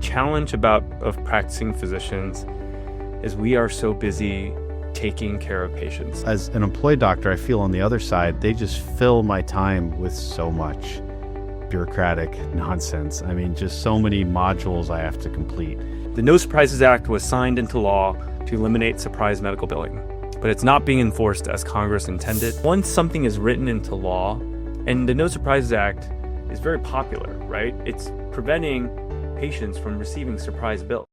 challenge of practicing physicians is we are so busy taking care of patients. As an employed doctor, I feel on the other side, they just fill my time with so much bureaucratic nonsense. I mean, just so many modules I have to complete. The No Surprises Act was signed into law to eliminate surprise medical billing, but it's not being enforced as Congress intended. Once something is written into law, and the No Surprises Act is very popular, right? It's preventing patients from receiving surprise bills.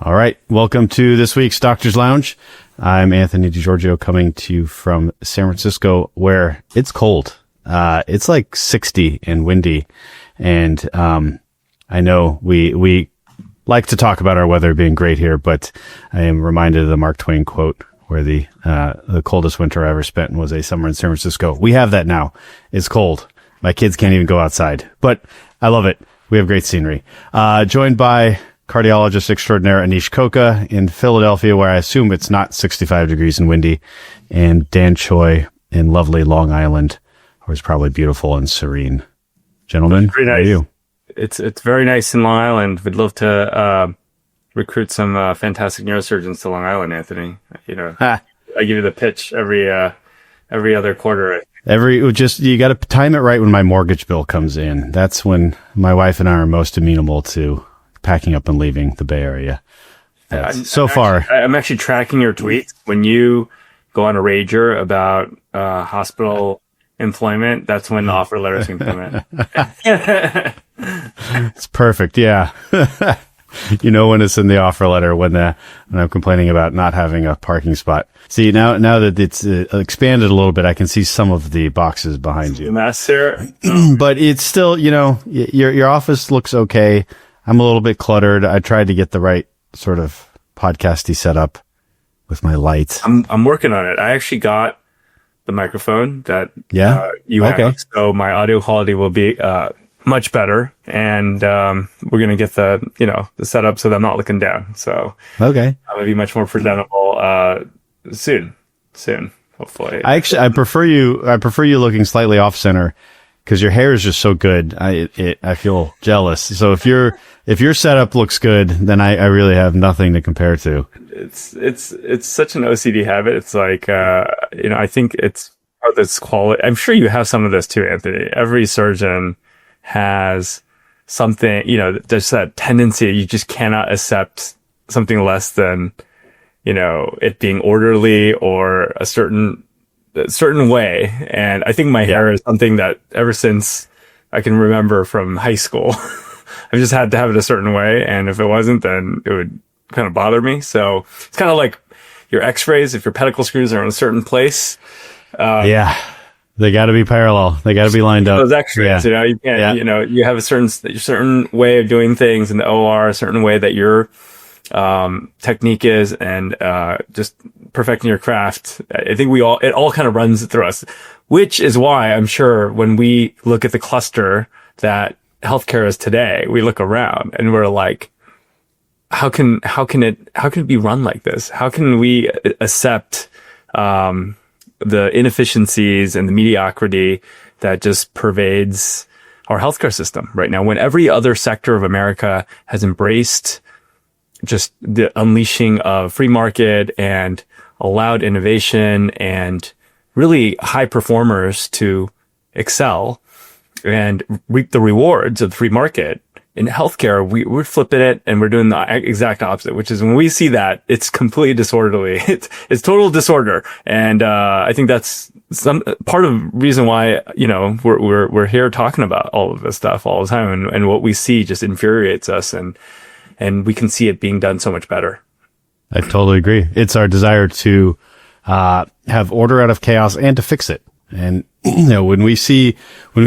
All right, welcome to this week's Doctor's Lounge. I'm Anthony DiGiorgio coming to you from San Francisco, where it's cold. It's like 60 and windy. And I know we like to talk about our weather being great here, but I am reminded of the Mark Twain quote where the coldest winter I ever spent was a summer in San Francisco. We have that now. It's cold. My kids can't even go outside, but I love it. We have great scenery. Joined by cardiologist extraordinaire Anish Koka in Philadelphia, where I assume it's not 65 degrees and windy, and Dan Choi in lovely Long Island, where it's probably beautiful and serene. Gentlemen, pretty nice. How are you? It's very nice in Long Island. We'd love to recruit some fantastic neurosurgeons to Long Island, Anthony. You know, I give you the pitch every other quarter. You got to time it right when my mortgage bill comes in. That's when my wife and I are most amenable to packing up and leaving the Bay Area. I'm actually tracking your tweets when you go on a rager about hospital employment. That's when the offer letters can come in. It's perfect. Yeah. You know when it's in the offer letter when I'm complaining about not having a parking spot. See, now that it's expanded a little bit, I can see some of the boxes behind you. The mess here. But it's still, your office looks okay. I'm a little bit cluttered. I tried to get the right sort of podcasty setup with my lights. I'm working on it. I actually got the microphone that you have, so my audio quality will be much better, and we're gonna get the setup so that I'm not looking down. So I'm gonna be much more presentable soon, hopefully. I prefer you looking slightly off center, because your hair is just so good. I feel jealous. So if your setup looks good, then I really have nothing to compare to. It's such an OCD habit. It's like, I think it's part of this quality. I'm sure you have some of this too, Anthony. Every surgeon has something, there's that tendency. You just cannot accept something less than, it being orderly or a certain way. And I think my hair is something that ever since I can remember from high school, I've just had to have it a certain way. And if it wasn't, then it would kind of bother me. So it's kind of like your x-rays. If your pedicle screws are in a certain place. They got to be parallel. They got to be lined up. Those x-rays, you can't, you have a certain way of doing things in the OR, a certain way that your technique is, and just perfecting your craft. I think it all kind of runs through us, which is why I'm sure when we look at the cluster that healthcare is today, we look around and we're like, how can it be run like this? How can we accept the inefficiencies and the mediocrity that just pervades our healthcare system right now, when every other sector of America has embraced just the unleashing of free market and allowed innovation and really high performers to excel and reap the rewards of the free market. In healthcare, we're flipping it and we're doing the exact opposite, which is when we see that, it's completely disorderly. It's total disorder. And, I think that's some part of the reason why, we're here talking about all of this stuff all the time, and what we see just infuriates us, and we can see it being done so much better. I totally agree. It's our desire to, have order out of chaos and to fix it. And, when we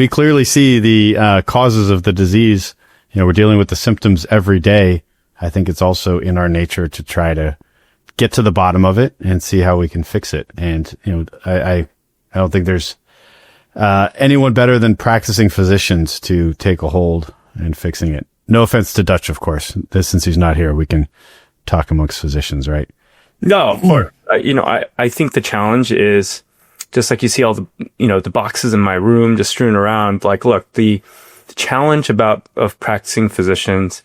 clearly see the, causes of the disease, we're dealing with the symptoms every day. I think it's also in our nature to try to get to the bottom of it and see how we can fix it. And, I don't think there's, anyone better than practicing physicians to take a hold in fixing it. No offense to Dutch, of course. Since he's not here, we can talk amongst physicians, right? No, I think the challenge is just like you see all the, the boxes in my room just strewn around. Like, look, the challenge of practicing physicians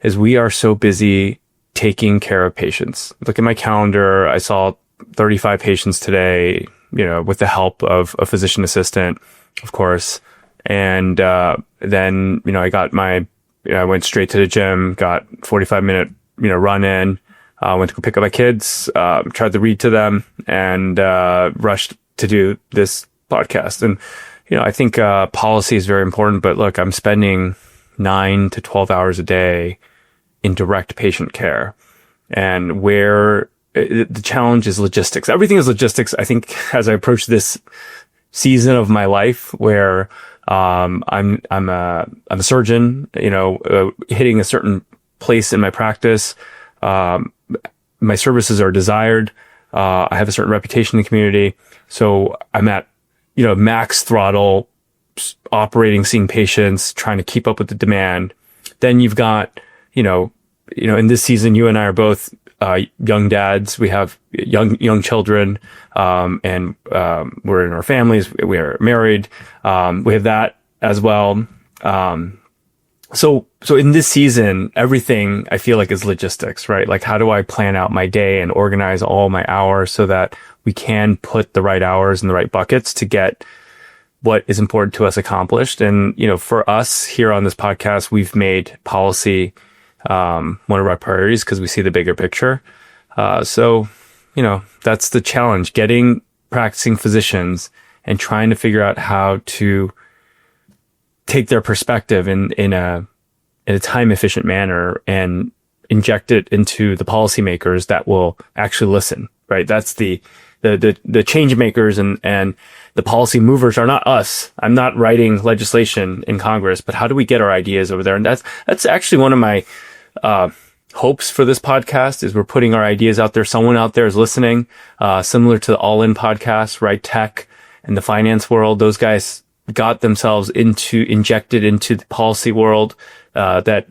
is we are so busy taking care of patients. Look at my calendar. I saw 35 patients today, with the help of a physician assistant, of course. And, then, I went straight to the gym, got 45-minute, run in, went to go pick up my kids, tried to read to them, and, rushed to do this podcast. And, I think, policy is very important, but look, I'm spending 9 to 12 hours a day in direct patient care, and where the challenge is logistics. Everything is logistics. I think as I approach this season of my life where, I'm a surgeon, hitting a certain place in my practice. My services are desired. I have a certain reputation in the community. So I'm at, max throttle operating, seeing patients, trying to keep up with the demand. Then you've got, in this season, you and I are both, young dads. We have young children, and we're in our families. We are married. We have that as well. So in this season, everything I feel like is logistics, right? Like, how do I plan out my day and organize all my hours so that we can put the right hours in the right buckets to get what is important to us accomplished? And, for us here on this podcast, we've made policy one of our priorities because we see the bigger picture. So, that's the challenge, getting practicing physicians and trying to figure out how to take their perspective in a time efficient manner and inject it into the policymakers that will actually listen, right? That's the change makers and the policy movers are not us. I'm not writing legislation in Congress, but how do we get our ideas over there? And that's actually one of my hopes for this podcast is we're putting our ideas out there. Someone out there is listening, similar to the All In podcast, right? Tech and the finance world. Those guys got themselves injected into the policy world, that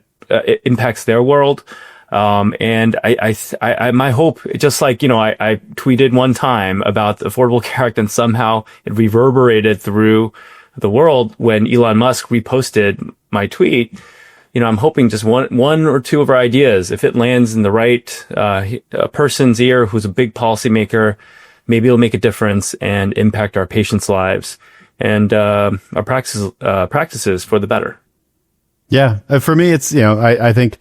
impacts their world. And I my hope, just like, I tweeted one time about the Affordable Care Act and somehow it reverberated through the world when Elon Musk reposted my tweet. I'm hoping just one or two of our ideas, if it lands in the right a person's ear who's a big policymaker, maybe it'll make a difference and impact our patients' lives and our practices for the better. Yeah, for me, it's I think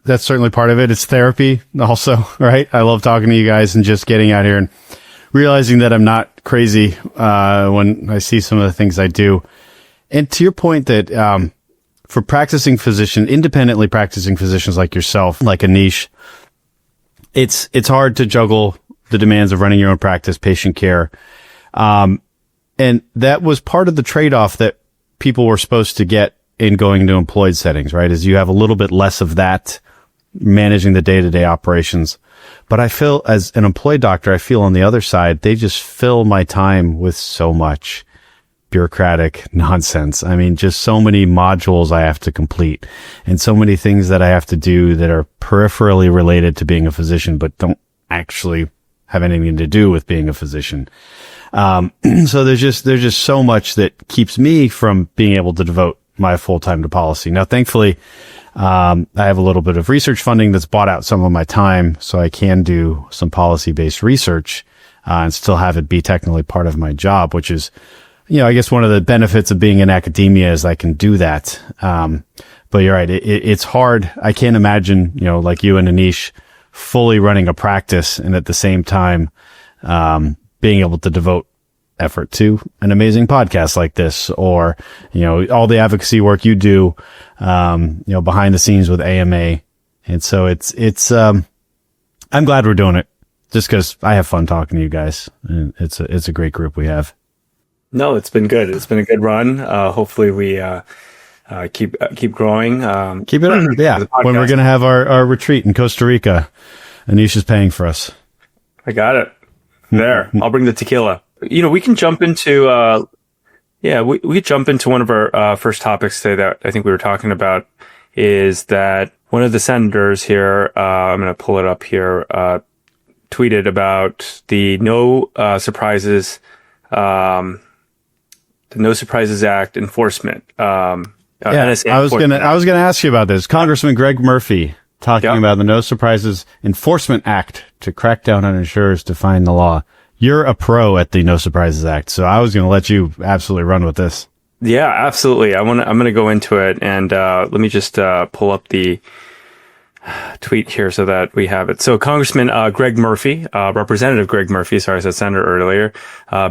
that's certainly part of it. It's therapy, also, right? I love talking to you guys and just getting out here and realizing that I'm not crazy when I see some of the things I do. And to your point that for independently practicing physicians like yourself, like Anish, it's hard to juggle the demands of running your own practice, patient care. And that was part of the trade-off that people were supposed to get in going into employed settings, right? Is you have a little bit less of that managing the day-to-day operations. But I feel as an employed doctor, I feel on the other side, they just fill my time with so much bureaucratic nonsense. I mean, just so many modules I have to complete and so many things that I have to do that are peripherally related to being a physician, but don't actually have anything to do with being a physician. So there's just so much that keeps me from being able to devote my full time to policy. Now, thankfully, I have a little bit of research funding that's bought out some of my time, so I can do some policy based research, and still have it be technically part of my job, which is, I guess one of the benefits of being in academia is I can do that. But you're right. It's hard. I can't imagine, like you and Anish fully running a practice and at the same time, being able to devote effort to an amazing podcast like this, or, all the advocacy work you do, behind the scenes with AMA. And so I'm glad we're doing it just because I have fun talking to you guys, and it's a great group we have. No, it's been good. It's been a good run. Hopefully we, keep growing. Keep it up. Yeah. When we're going to have our retreat in Costa Rica, Anish is paying for us. I got it. There. I'll bring the tequila. We can jump into, we jump into one of our, first topics today that I think we were talking about is that one of the senators here, I'm going to pull it up here, tweeted about the the No Surprises Act enforcement. NSA I was gonna ask you about this. Congressman Greg Murphy talking about the No Surprises Enforcement Act to crack down on insurers defying the law. You're a pro at the No Surprises Act, so I was gonna let you absolutely run with this. Yeah, absolutely. I'm gonna go into it, and let me just pull up the tweet here so that we have it. So Congressman Greg Murphy, Representative Greg Murphy, sorry, I said senator earlier,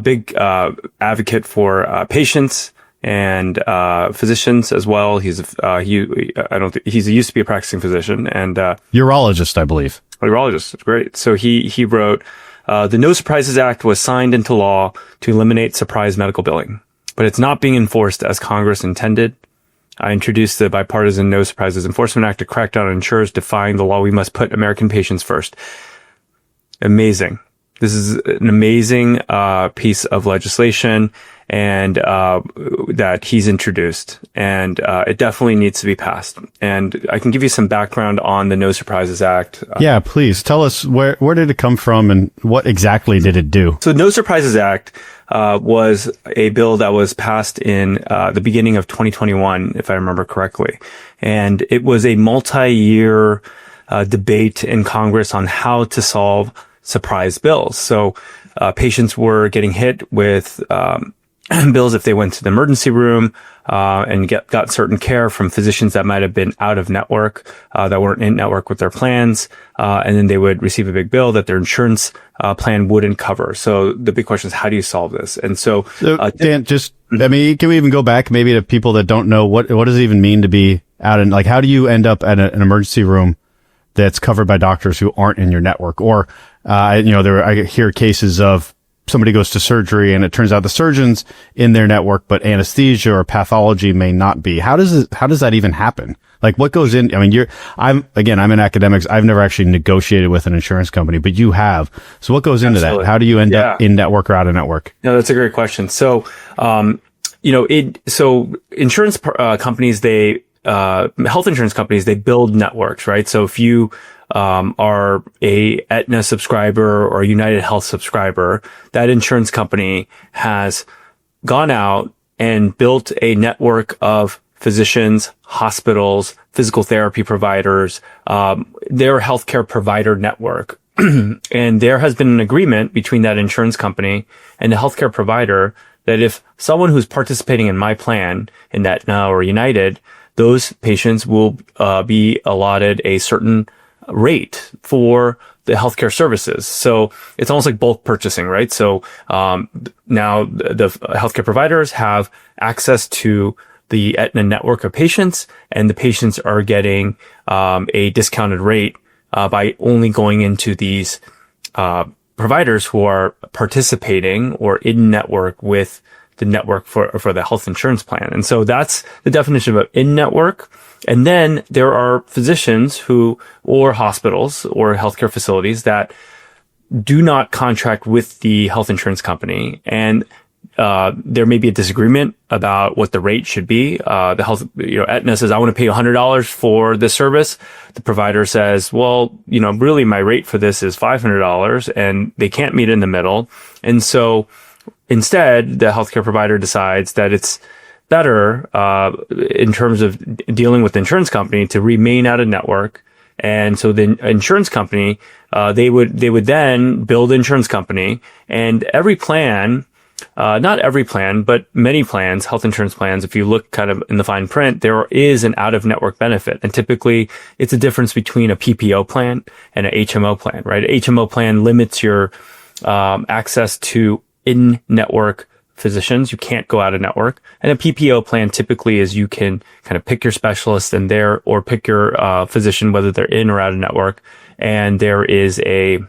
big advocate for patients and physicians as well. He used to be a practicing physician and urologist, I believe. Urologist, great. So he wrote, the No Surprises Act was signed into law to eliminate surprise medical billing, but it's not being enforced as Congress intended. I introduced the bipartisan No Surprises Enforcement Act to crack down on insurers defying the law. We must put American patients first. Amazing. This is an amazing piece of legislation and that he's introduced, and it definitely needs to be passed. And I can give you some background on the No Surprises Act. Yeah, please tell us where did it come from and what exactly did it do? So No Surprises Act was a bill that was passed in the beginning of 2021, if I remember correctly. And it was a multi-year debate in Congress on how to solve surprise bills. So patients were getting hit with bills if they went to the emergency room and got certain care from physicians that might have been out of network, that weren't in network with their plans, and then they would receive a big bill that their insurance plan wouldn't cover. So the big question is, how do you solve this? And so Dan, can we even go back maybe to people that don't know what does it even mean to be out in, like, how do you end up at an emergency room that's covered by doctors who aren't in your network? Or I hear cases of somebody goes to surgery and it turns out the surgeon's in their network, but anesthesia or pathology may not be. How does that even happen? Like, what goes in? I mean, I'm in academics. I've never actually negotiated with an insurance company, but you have. So what goes into that? How do you end up in network or out of network? No, that's a great question. So, insurance companies, health insurance companies, they build networks, right? So if you are a Aetna subscriber or a United Health subscriber, that insurance company has gone out and built a network of physicians, hospitals, physical therapy providers, their healthcare provider network. And there has been an agreement between that insurance company and the healthcare provider that if someone who's participating in my plan in Aetna or United, those patients will be allotted a certain rate for the healthcare services. So it's almost like bulk purchasing, right? So now the healthcare providers have access to the Aetna network of patients, and the patients are getting a discounted rate by only going into these providers who are participating or in network with the network for the health insurance plan. And so that's the definition of in network. And then there are physicians or hospitals or healthcare facilities that do not contract with the health insurance company. And there may be a disagreement about what the rate should be. Aetna says, I want to pay $100 for this service. The provider says, well, really my rate for this is $500, and they can't meet in the middle. And so instead, the healthcare provider decides that it's better, in terms of dealing with the insurance company, to remain out of network. And so the insurance company, they would then build an insurance company, and every plan, not every plan, but many plans, health insurance plans, if you look kind of in the fine print, there is an out-of-network benefit. And typically, it's a difference between a PPO plan and an HMO plan, right? An HMO plan limits your access to in-network physicians. You can't go out of network. And a PPO plan typically is you can kind of pick your specialist or pick your physician, whether they're in or out of network. And there is a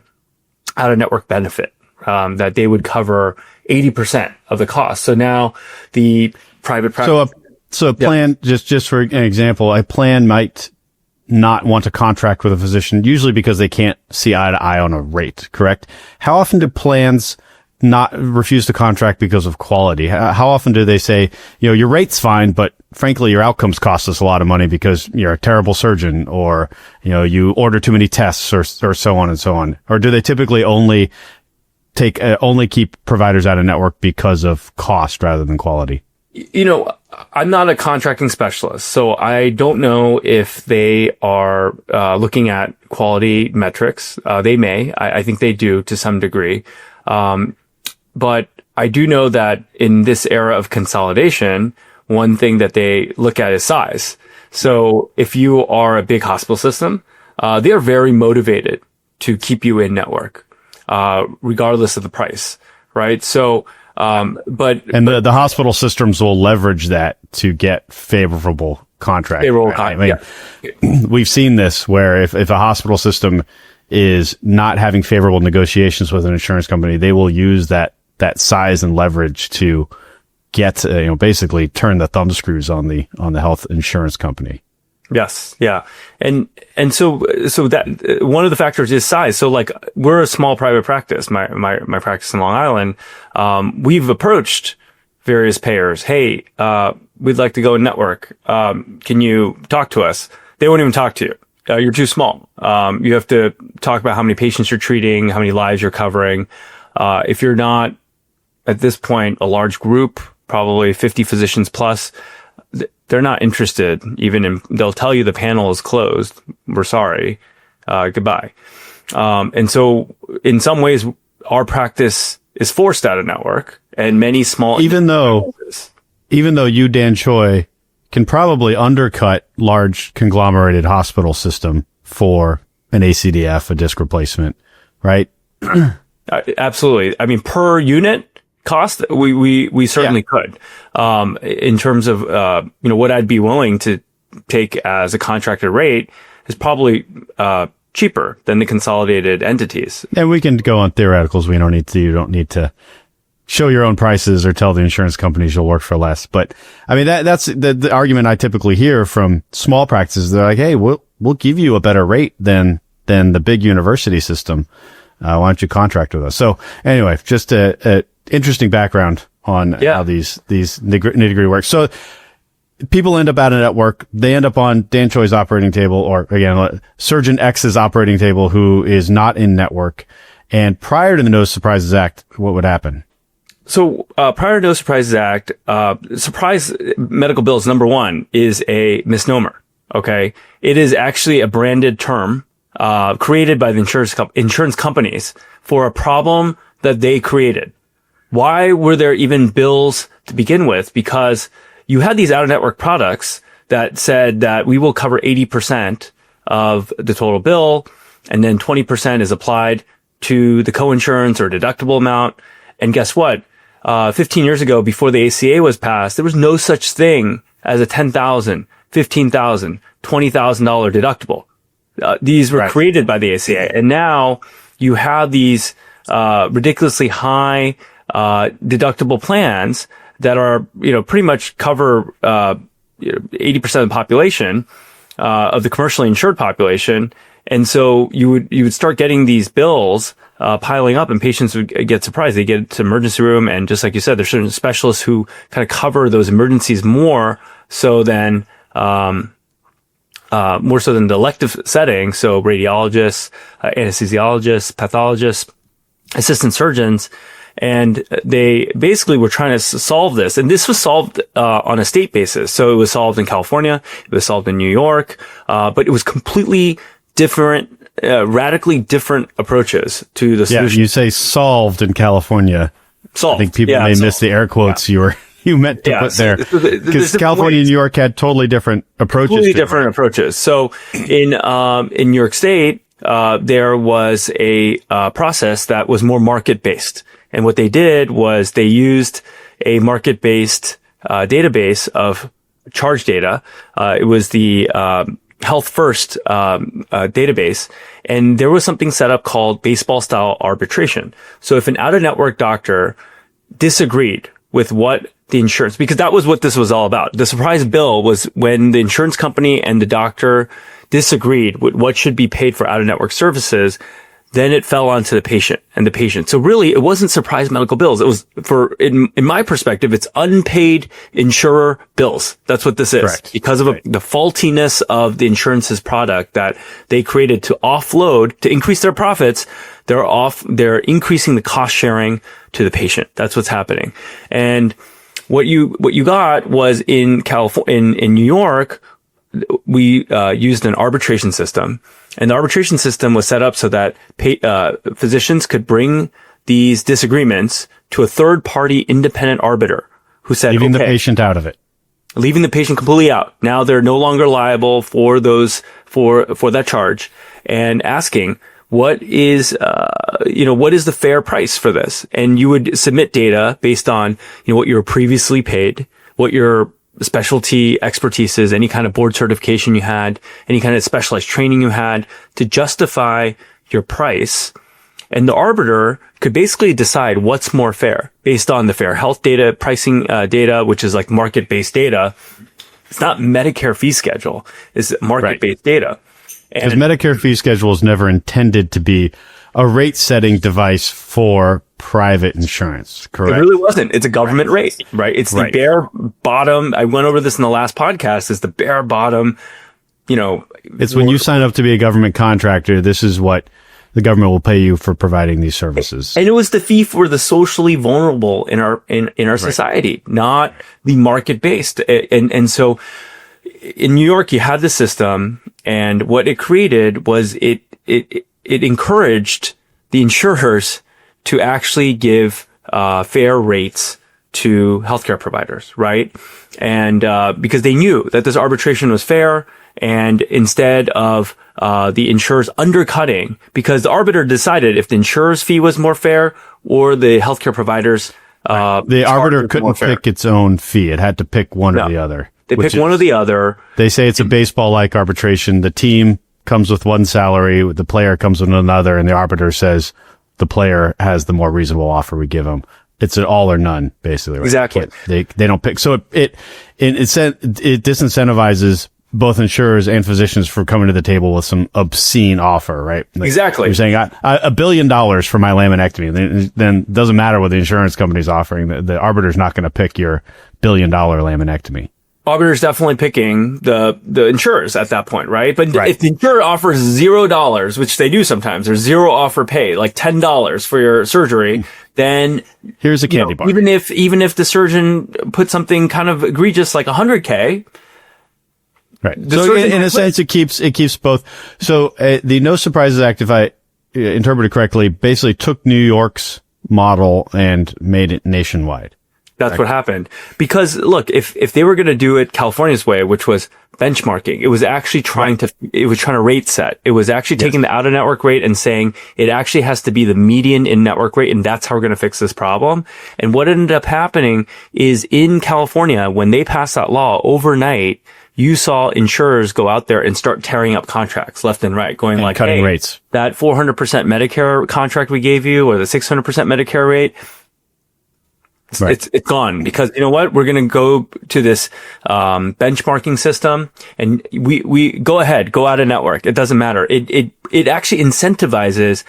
out-of-network benefit that they would cover 80% of the cost. So now the private practice. So a plan, just for an example, a plan might not want to contract with a physician, usually because they can't see eye to eye on a rate, correct? How often do plans not refuse to contract because of quality? How often do they say, your rate's fine, but frankly, your outcomes cost us a lot of money because you're a terrible surgeon, or, you order too many tests, or so on and so on? Or do they typically only keep providers out of network because of cost rather than quality? I'm not a contracting specialist, so I don't know if they are looking at quality metrics. They may. I think they do to some degree. But I do know that in this era of consolidation, one thing that they look at is size. So if you are a big hospital system, they are very motivated to keep you in network, regardless of the price, right? So, the hospital systems will leverage that to get favorable contracts. We've seen this where if a hospital system is not having favorable negotiations with an insurance company, they will use that size and leverage to get, basically turn the thumb screws on the health insurance company. Yes. Yeah. And so that one of the factors is size. So like we're a small private practice, my practice in Long Island. We've approached various payers. Hey, we'd like to go in network. Can you talk to us? They won't even talk to you. You're too small. You have to talk about how many patients you're treating, how many lives you're covering. If you're not at this point a large group, probably 50 physicians plus, they're not interested they'll tell you the panel is closed. We're sorry. Goodbye. And so in some ways, our practice is forced out of network, and many small, even though you, Dan Choi, can probably undercut large conglomerated hospital system for an ACDF, a disc replacement, right? Absolutely. I mean, per unit cost, we certainly could. In terms of, what I'd be willing to take as a contracted rate is probably, cheaper than the consolidated entities. And we can go on theoreticals. You don't need to show your own prices or tell the insurance companies you'll work for less. But I mean, that's the argument I typically hear from small practices. They're like, hey, we'll give you a better rate than the big university system. Why don't you contract with us? So anyway, just a interesting background on how these nitty-gritty work. So people end up at a network. They end up on Dan Choi's operating table, or again, Surgeon X's operating table, who is not in network. And prior to the No Surprises Act, what would happen? So, prior to No Surprises Act, surprise medical bills, number one, is a misnomer. Okay. It is actually a branded term, created by the insurance companies for a problem that they created. Why were there even bills to begin with? Because you had these out-of-network products that said that we will cover 80% of the total bill, and then 20% is applied to the co-insurance or deductible amount. And guess what? 15 years ago, before the ACA was passed, there was no such thing as a $10,000, $15,000, $20,000 deductible. These were created by the ACA. And now you have these ridiculously high deductible plans that are, pretty much cover 80% of the population of the commercially insured population. And so you would start getting these bills piling up, and patients would get surprised. They get to emergency room, and just like you said, there's certain specialists who kind of cover those emergencies more so than the elective setting. So radiologists, anesthesiologists, pathologists, assistant surgeons. And they basically were trying to solve this. And this was solved on a state basis. So it was solved in California. It was solved in New York. But it was completely different, radically different approaches to the solution. Yeah, you say solved in California. Solved. I think people may miss the air quotes you meant to put there. Because California and New York had totally different approaches. Completely different approaches. So in New York State, there was a process that was more market-based. And what they did was they used a market-based database of charge data. It was the Health First database, and there was something set up called baseball-style arbitration. So if an out-of-network doctor disagreed with what the insurance, because that was what this was all about. The surprise bill was when the insurance company and the doctor disagreed with what should be paid for out-of-network services. then it fell onto the patient and the patient. So really, it wasn't surprise medical bills. It was in my perspective, it's unpaid insurer bills. That's what this is. Correct. Because of the faultiness of the insurance's product that they created to offload, to increase their profits. They're increasing the cost sharing to the patient. That's what's happening. And what you got was in California, in New York, we used an arbitration system, and the arbitration system was set up so that physicians could bring these disagreements to a third-party independent arbiter who said, leaving the patient out of it, leaving the patient completely out. Now they're no longer liable for that charge, and asking, what is the fair price for this? And you would submit data based on, what you were previously paid, what your specialty expertise is, any kind of board certification you had, any kind of specialized training you had to justify your price. And the arbiter could basically decide what's more fair based on the fair health data, pricing data, which is like market-based data. It's not Medicare fee schedule. It's market-based data. Because Medicare fee schedule is never intended to be a rate-setting device for private insurance, correct? It really wasn't. It's a government rate, right? It's the bare bottom. I went over this in the last podcast. It's the bare bottom, It's when you sign up to be a government contractor, this is what the government will pay you for providing these services. And it was the fee for the socially vulnerable in our society, not the market-based. And so in New York, you had the system, and what it created was it encouraged the insurers to actually give fair rates to healthcare providers, right? And because they knew that this arbitration was fair, and instead of the insurers undercutting, because the arbiter decided if the insurer's fee was more fair or the healthcare providers, the arbiter couldn't pick its own fee; it had to pick one or the other. They pick one or the other. They say it's a baseball-like arbitration. The team comes with one salary, the player comes with another, and the arbiter says the player has the more reasonable offer we give him. It's an all or none, basically. Right? Exactly. But they don't pick. So it disincentivizes both insurers and physicians from coming to the table with some obscene offer, right? Like exactly. You're saying $1 billion for my laminectomy. Then it doesn't matter what the insurance company's offering. The arbiter's not going to pick your $1 billion laminectomy. Arbiter's definitely picking the insurers at that point, right? But if the insurer offers $0, which they do sometimes, or zero offer pay, like $10 for your surgery, then here's a candy bar. Even if the surgeon put something kind of egregious like $100K, right? So in a sense, it keeps both. So the No Surprises Act, if I interpret it correctly, basically took New York's model and made it nationwide. That's what happened. Because look, if they were going to do it California's way, which was benchmarking, it was actually trying to rate set. It was actually taking the out of network rate and saying it actually has to be the median in network rate. And that's how we're going to fix this problem. And what ended up happening is in California, when they passed that law overnight, you saw insurers go out there and start tearing up contracts left and right, going like, cutting rates. That 400% Medicare contract we gave you, or the 600% Medicare rate, it's gone, because you know what? We're going to go to this benchmarking system, and we go ahead, go out of network. It doesn't matter. It actually incentivizes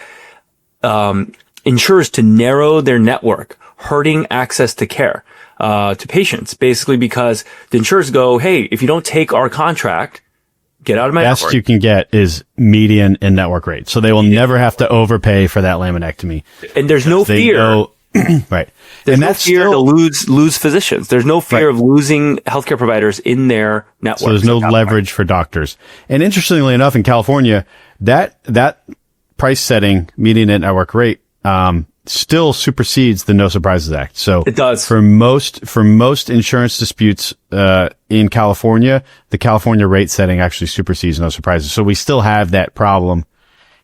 insurers to narrow their network, hurting access to care to patients, basically, because the insurers go, hey, if you don't take our contract, get out of my network. Best you can get is median in network rate, so they will never have to overpay for that laminectomy. And there's no fear. Right. There's no fear to lose physicians. There's no fear of losing healthcare providers in their network. So there's no leverage for doctors. And interestingly enough, in California, that price setting, median net network rate, still supersedes the No Surprises Act. So it does. For most insurance disputes, in California, the California rate setting actually supersedes No Surprises. So we still have that problem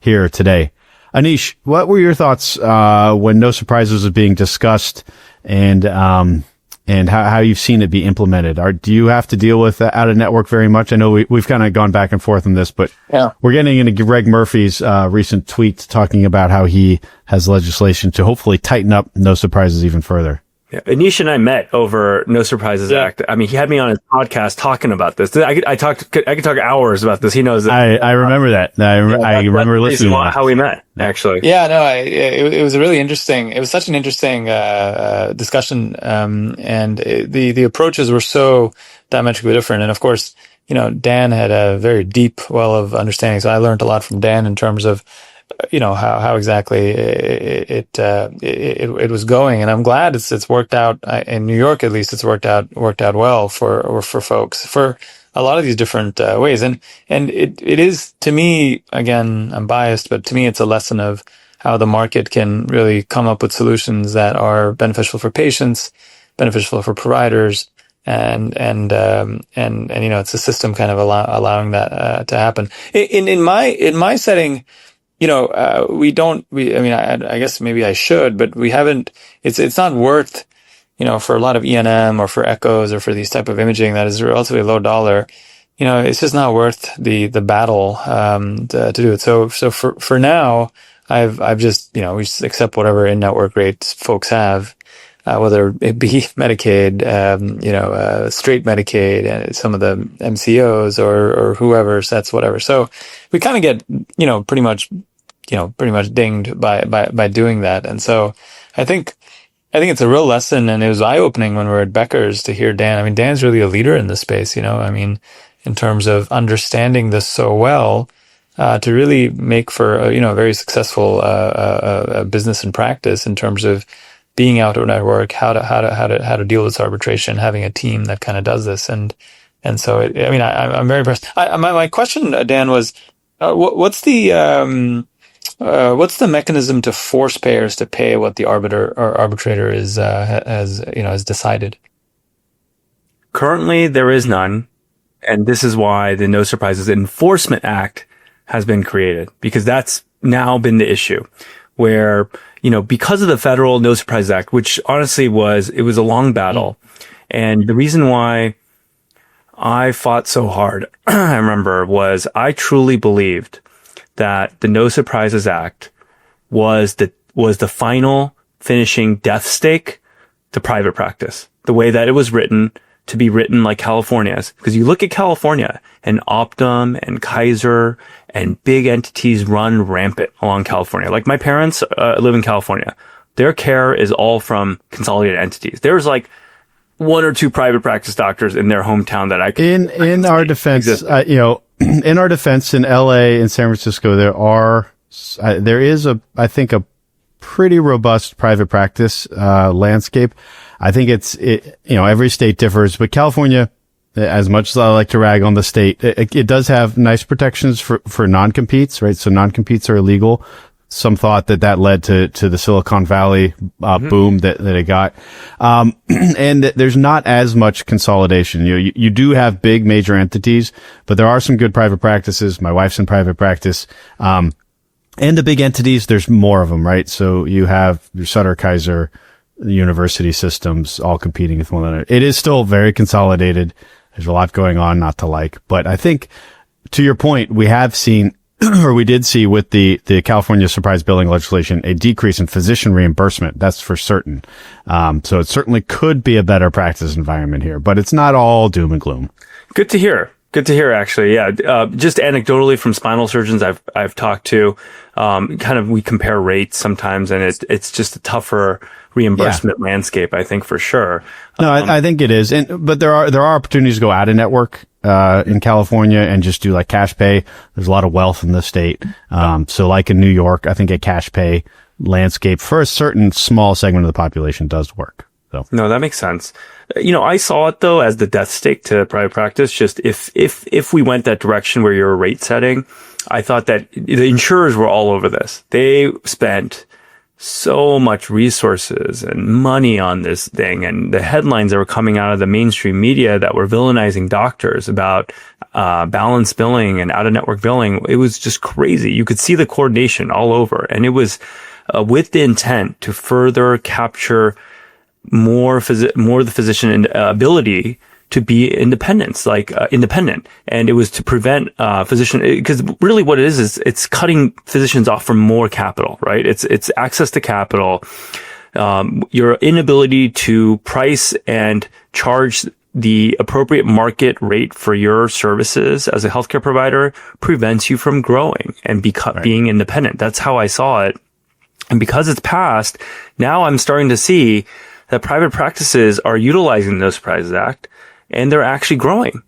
here today. Anish, what were your thoughts when No Surprises was being discussed, and how you've seen it be implemented? Do you have to deal with out of network very much? I know we've kind of gone back and forth on this, but we're getting into Greg Murphy's recent tweet talking about how he has legislation to hopefully tighten up No Surprises even further. Yeah. Anish and I met over No Surprises Act. I mean, he had me on his podcast talking about this. I could talk hours about this. He knows that. I remember that. I remember listening to how we met, actually. Yeah, no, it was a really interesting, it was such an interesting, discussion. And the approaches were so diametrically different. And of course, Dan had a very deep well of understanding. So I learned a lot from Dan in terms of, how exactly it was going. And I'm glad it's worked out in New York, at least it's worked out well for folks for a lot of these different ways. And it is, to me, again, I'm biased, but to me, it's a lesson of how the market can really come up with solutions that are beneficial for patients, beneficial for providers, and it's a system kind of allowing that to happen. In my setting, I guess maybe I should, but we haven't, it's not worth, for a lot of E&M or for echoes or for these type of imaging that is relatively low dollar, it's just not worth the battle, to do it. So for now, I've just, we just accept whatever in-network rates folks have, whether it be Medicaid, straight Medicaid, some of the MCOs or whoever sets whatever. So we kind of get, pretty much dinged by doing that. And so I think it's a real lesson, and it was eye-opening when we were at Becker's to hear Dan. I mean, Dan's really a leader in this space, in terms of understanding this so well, to really make for a very successful business and practice in terms of being out of network, how to deal with this arbitration, having a team that kind of does this, and so I'm very impressed. My question, Dan, was what's the mechanism to force payers to pay what the arbitrator has decided? Currently, there is none, and this is why the No Surprises Enforcement Act has been created, because that's now been the issue, where because of the federal No Surprises Act, which honestly it was a long battle, and the reason why I fought so hard, I remember, was I truly believed that the No Surprises Act was the final finishing death stake to private practice. The way that it was written, to be written like California's. Because you look at California, and Optum and Kaiser and big entities run rampant along California. Like my parents live in California. Their care is all from consolidated entities. There's like one or two private practice doctors in their hometown that I can. In our defense, in our defense, in LA and San Francisco, there is I think a pretty robust private practice landscape. I think every state differs, but California, as much as I like to rag on the state, it does have nice protections for non-competes, right? So non-competes are illegal. Some thought that led to the Silicon Valley boom that it got. And there's not as much consolidation. You do have big major entities, but there are some good private practices. My wife's in private practice. And the big entities, there's more of them, right? So you have your Sutter, Kaiser, university systems all competing with one another. It is still very consolidated. There's a lot going on not to like, but I think to your point, we have seen, or we did see with the California surprise billing legislation, a decrease in physician reimbursement. That's for certain. So it certainly could be a better practice environment here, but it's not all doom and gloom. Good to hear. Good to hear, actually. Yeah. Just anecdotally from spinal surgeons I've talked to, we compare rates sometimes, and it's just a tougher reimbursement landscape, I think, for sure. No, I think it is. But there are opportunities to go out of network, in California and just do like cash pay. There's a lot of wealth in the state. So like in New York, I think a cash pay landscape for a certain small segment of the population does work. So no, that makes sense. I saw it though as the death stake to private practice. Just if we went that direction where you're rate setting, I thought that the insurers were all over this. They spent so much resources and money on this thing, and the headlines that were coming out of the mainstream media that were villainizing doctors about balance billing and out-of-network billing, it was just crazy. You could see the coordination all over, and it was with the intent to further capture more of the physician ability to be independent. And it was to prevent physician, because really what it is it's cutting physicians off from more capital, right? It's access to capital, your inability to price and charge the appropriate market rate for your services as a healthcare provider prevents you from growing and being independent. That's how I saw it. And because it's passed, now I'm starting to see that private practices are utilizing the No Surprises Act, and they're actually growing.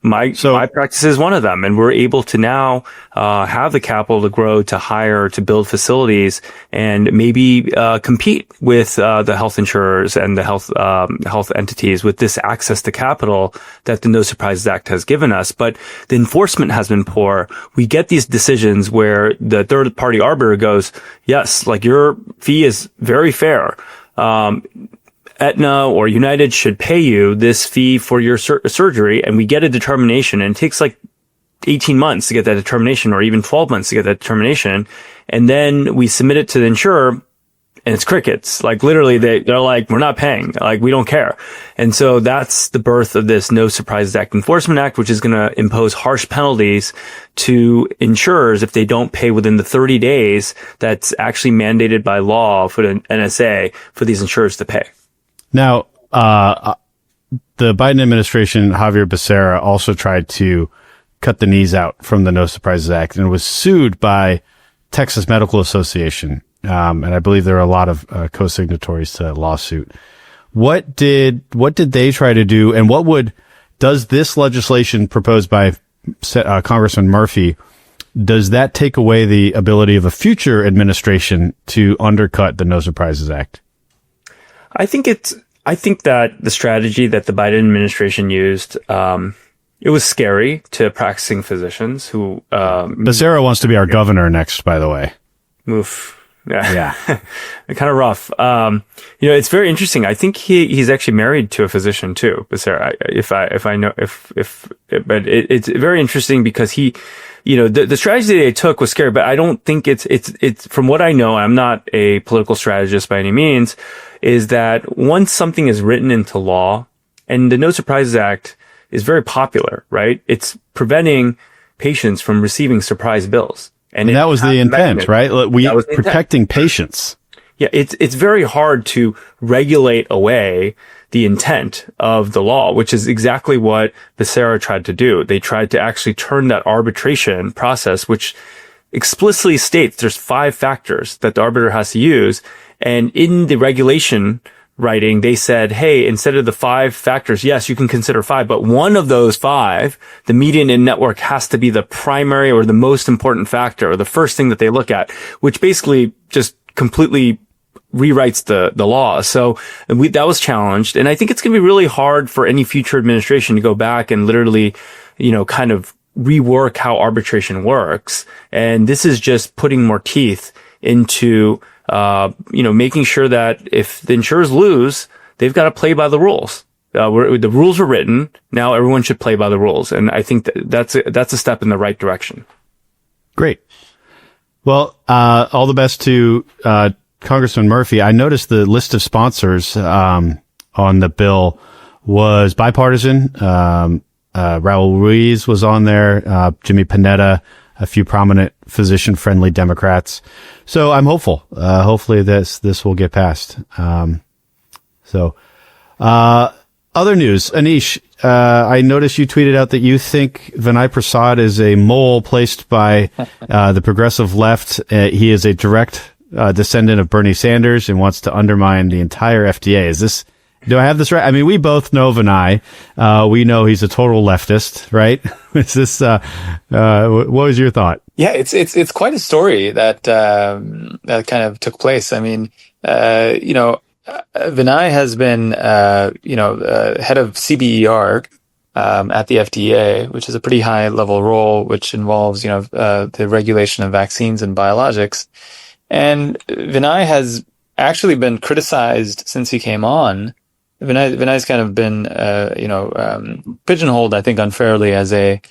My practice is one of them, and we're able to now have the capital to grow, to hire, to build facilities, and maybe compete with the health insurers and the health entities with this access to capital that the No Surprises Act has given us. But the enforcement has been poor. We get these decisions where the third party arbiter goes, yes, like your fee is very fair. Aetna or United should pay you this fee for your surgery, and we get a determination, and it takes like 18 months to get that determination, or even 12 months to get that determination. And then we submit it to the insurer, and it's crickets. Like literally they're like, we're not paying. Like, we don't care. And so that's the birth of this No Surprises Act Enforcement Act, which is going to impose harsh penalties to insurers if they don't pay within the 30 days that's actually mandated by law for the NSA for these insurers to pay. Now, the Biden administration, Javier Becerra, also tried to cut the knees out from the No Surprises Act and was sued by Texas Medical Association. And I believe there are a lot of co-signatories to that lawsuit. What did they try to do, and does this legislation proposed by Congressman Murphy, does that take away the ability of a future administration to undercut the No Surprises Act? I think that the strategy that the Biden administration used, it was scary to practicing physicians who, Becerra wants to be our governor next, by the way. Yeah. Kind of rough. It's very interesting. I think he's actually married to a physician too, Becerra. But it's very interesting because the strategy they took was scary, but I don't think it's from what I know, I'm not a political strategist by any means, is that once something is written into law, and the No Surprises Act is very popular, right? It's preventing patients from receiving surprise bills. And that was the intent, right? Protecting patients. Yeah, it's very hard to regulate away the intent of the law, which is exactly what Becerra tried to do. They tried to actually turn that arbitration process, which explicitly states there's 5 factors that the arbiter has to use. And in the regulation writing, they said, hey, instead of the 5 factors, yes, you can consider 5, but one of those 5, the median in network, has to be the primary or the most important factor, or the first thing that they look at, which basically just completely rewrites the law. So that was challenged. And I think it's going to be really hard for any future administration to go back and literally, kind of rework how arbitration works. And this is just putting more teeth into making sure that if the insurers lose, they've got to play by the rules. The rules were written. Now everyone should play by the rules. And I think that's a step in the right direction. Great. Well, all the best to, Congressman Murphy. I noticed the list of sponsors, on the bill was bipartisan. Raul Ruiz was on there, Jimmy Panetta, a few prominent physician-friendly Democrats. So I'm hopeful. Hopefully this will get passed. Other news, Anish, I noticed you tweeted out that you think Vinay Prasad is a mole placed by the progressive left. He is a direct descendant of Bernie Sanders and wants to undermine the entire FDA. Do I have this right? I mean, we both know Vinay. We know he's a total leftist, right? Is this, what was your thought? Yeah, it's quite a story that kind of took place. I mean, Vinay has been, head of CBER, at the FDA, which is a pretty high level role, which involves, the regulation of vaccines and biologics. And Vinay has actually been criticized since he came on. Vinay's kind of been, pigeonholed, I think, unfairly as a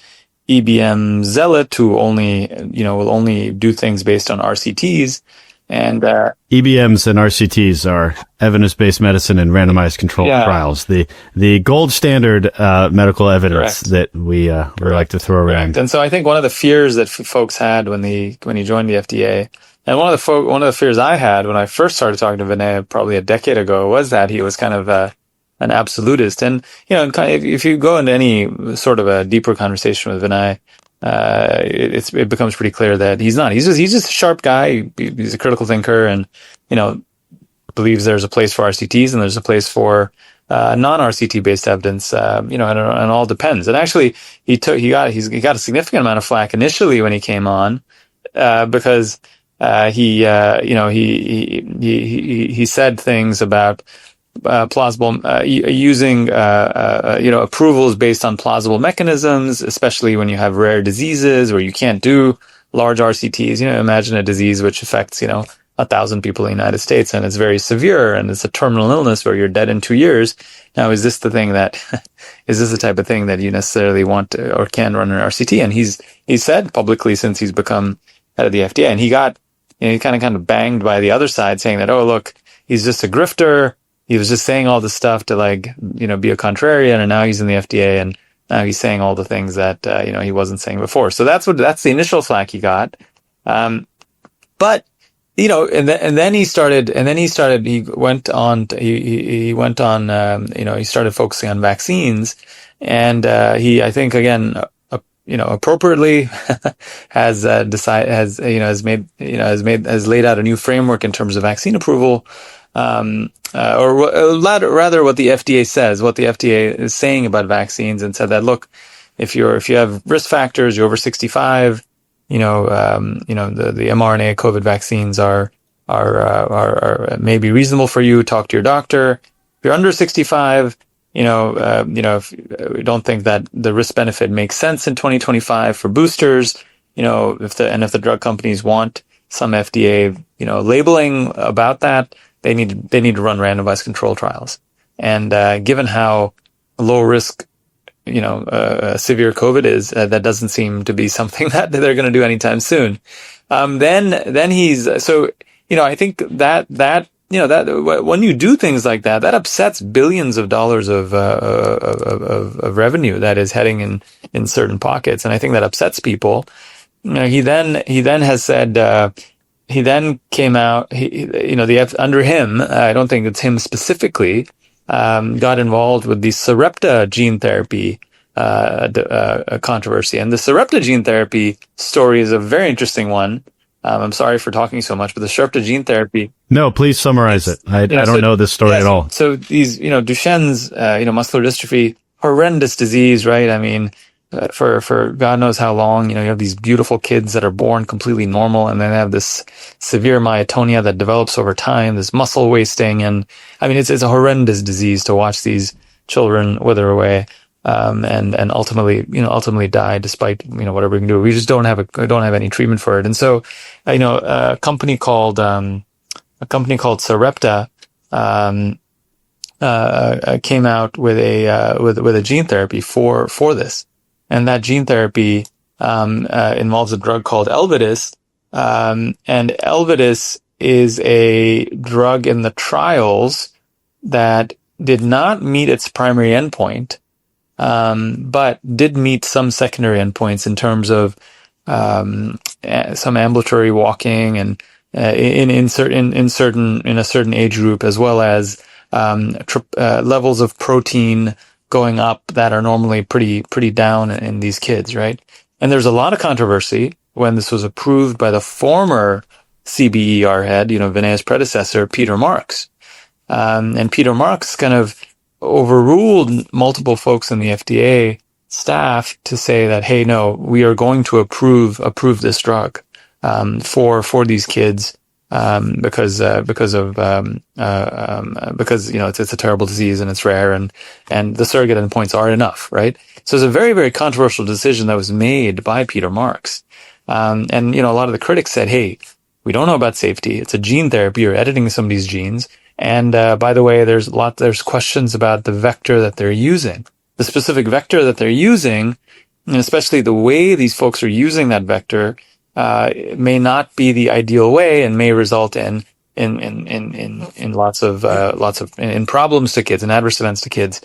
EBM zealot who only, will only do things based on RCTs. And EBMs and RCTs are evidence-based medicine and randomized controlled trials, the gold standard medical evidence that we like to throw around. And so I think one of the fears that folks had when he joined the FDA, and one of the fears I had when I first started talking to Vinay probably a decade ago, was that he was kind of an absolutist. And if you go into any sort of a deeper conversation with Vinay, it becomes pretty clear that he's not. He's just a sharp guy. He's a critical thinker, and believes there's a place for RCTs and there's a place for non-RCT based evidence. And it all depends. And actually, he got a significant amount of flack initially when he came on, because he said things about plausible using approvals based on plausible mechanisms, especially when you have rare diseases where you can't do large RCTs. Imagine a disease which affects 1,000 people in the United States, and it's very severe, and it's a terminal illness where you're dead in 2 years. Now, is this the type of thing that you necessarily want to, or can run an RCT? And he's said publicly since he's become head of the FDA, and he got kind of banged by the other side, saying that, oh, look, he's just a grifter. He was just saying all this stuff to be a contrarian, and now he's in the FDA, and now he's saying all the things that he wasn't saying before. So that's the initial flack he got. But he started focusing on vaccines, and he, I think, again, appropriately has laid out a new framework in terms of vaccine approval. Or rather what the FDA says, what the FDA is saying about vaccines, and said that, look, if you have risk factors, you're over 65, the mRNA COVID vaccines are maybe reasonable for you. Talk to your doctor. If you're under 65, if we don't think that the risk benefit makes sense in 2025 for boosters, if the drug companies want some FDA, labeling about that, they need to run randomized control trials. And given how low risk, severe COVID is, that doesn't seem to be something that they're going to do anytime soon. Then he's so, I think that when you do things like that, that upsets billions of dollars of revenue that is heading in certain pockets, and I think that upsets people. He then has said. He then came out, under him, I don't think it's him specifically, got involved with the Sarepta gene therapy controversy. And the Sarepta gene therapy story is a very interesting one. I'm sorry for talking so much, but the Sarepta gene therapy. No, please summarize it. I don't know this story at all. So these, Duchenne's, muscular dystrophy, horrendous disease, right? I mean, for God knows how long, you have these beautiful kids that are born completely normal, and then they have this severe myotonia that develops over time, this muscle wasting. And I mean, it's a horrendous disease to watch these children wither away, and ultimately die despite, whatever we can do. We just don't have any treatment for it. And so, a company called Sarepta, came out with a gene therapy for this. And that gene therapy involves a drug called Elvidis, and Elvidis is a drug in the trials that did not meet its primary endpoint, but did meet some secondary endpoints in terms of some ambulatory walking and in a certain age group, as well as levels of protein going up that are normally pretty down in these kids, right? And there's a lot of controversy when this was approved by the former CBER head, Vinay's predecessor, Peter Marks. And Peter Marks kind of overruled multiple folks in the FDA staff to say that, hey, no, we are going to approve this drug for these kids. Because it's a terrible disease and it's rare, and the surrogate endpoints are enough, right? So it's a very, very controversial decision that was made by Peter Marks. And a lot of the critics said, hey, we don't know about safety. It's a gene therapy. You're editing somebody's genes. And, by the way, there's questions about the vector that they're using, the specific vector that they're using, and especially the way these folks are using that vector. may not be the ideal way and may result in lots of problems to kids and adverse events to kids.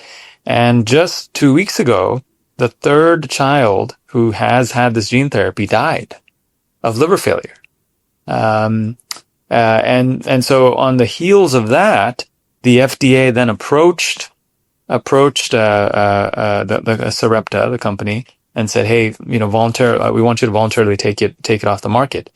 And just 2 weeks ago, the third child who has had this gene therapy died of liver failure. And so on the heels of that, the FDA then approached the Sarepta, the company, and said, "Hey, we want you to voluntarily take it off the market."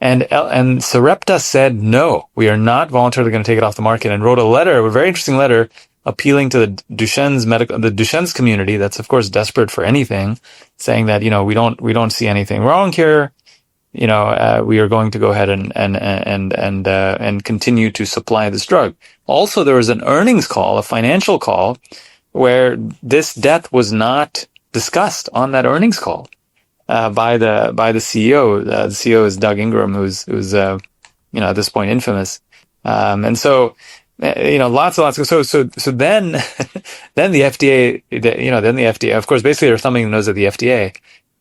And Sarepta said, "No, we are not voluntarily going to take it off the market," and wrote a very interesting letter appealing to the Duchenne's community. That's of course desperate for anything, saying that, we don't see anything wrong here. We are going to go ahead and continue to supply this drug. Also, there was an earnings call, a financial call, where this death was not discussed on that earnings call by the CEO. The CEO is Doug Ingram, who's at this point infamous. And so, lots and lots. So then the FDA, then the FDA, of course, basically they're thumbing the nose at the FDA.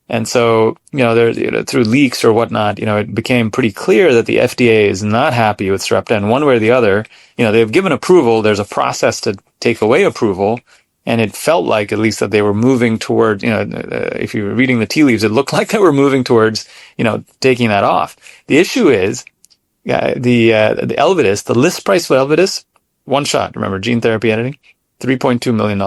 And so, through leaks or whatnot, it became pretty clear that the FDA is not happy with Sarepta, and one way or the other, they've given approval. There's a process to take away approval. And it felt like, at least, that they were moving toward, if you were reading the tea leaves, it looked like they were moving towards, taking that off. The issue is, the Elvidis, the list price for Elvidis, one shot, remember, gene therapy editing, $3.2 million.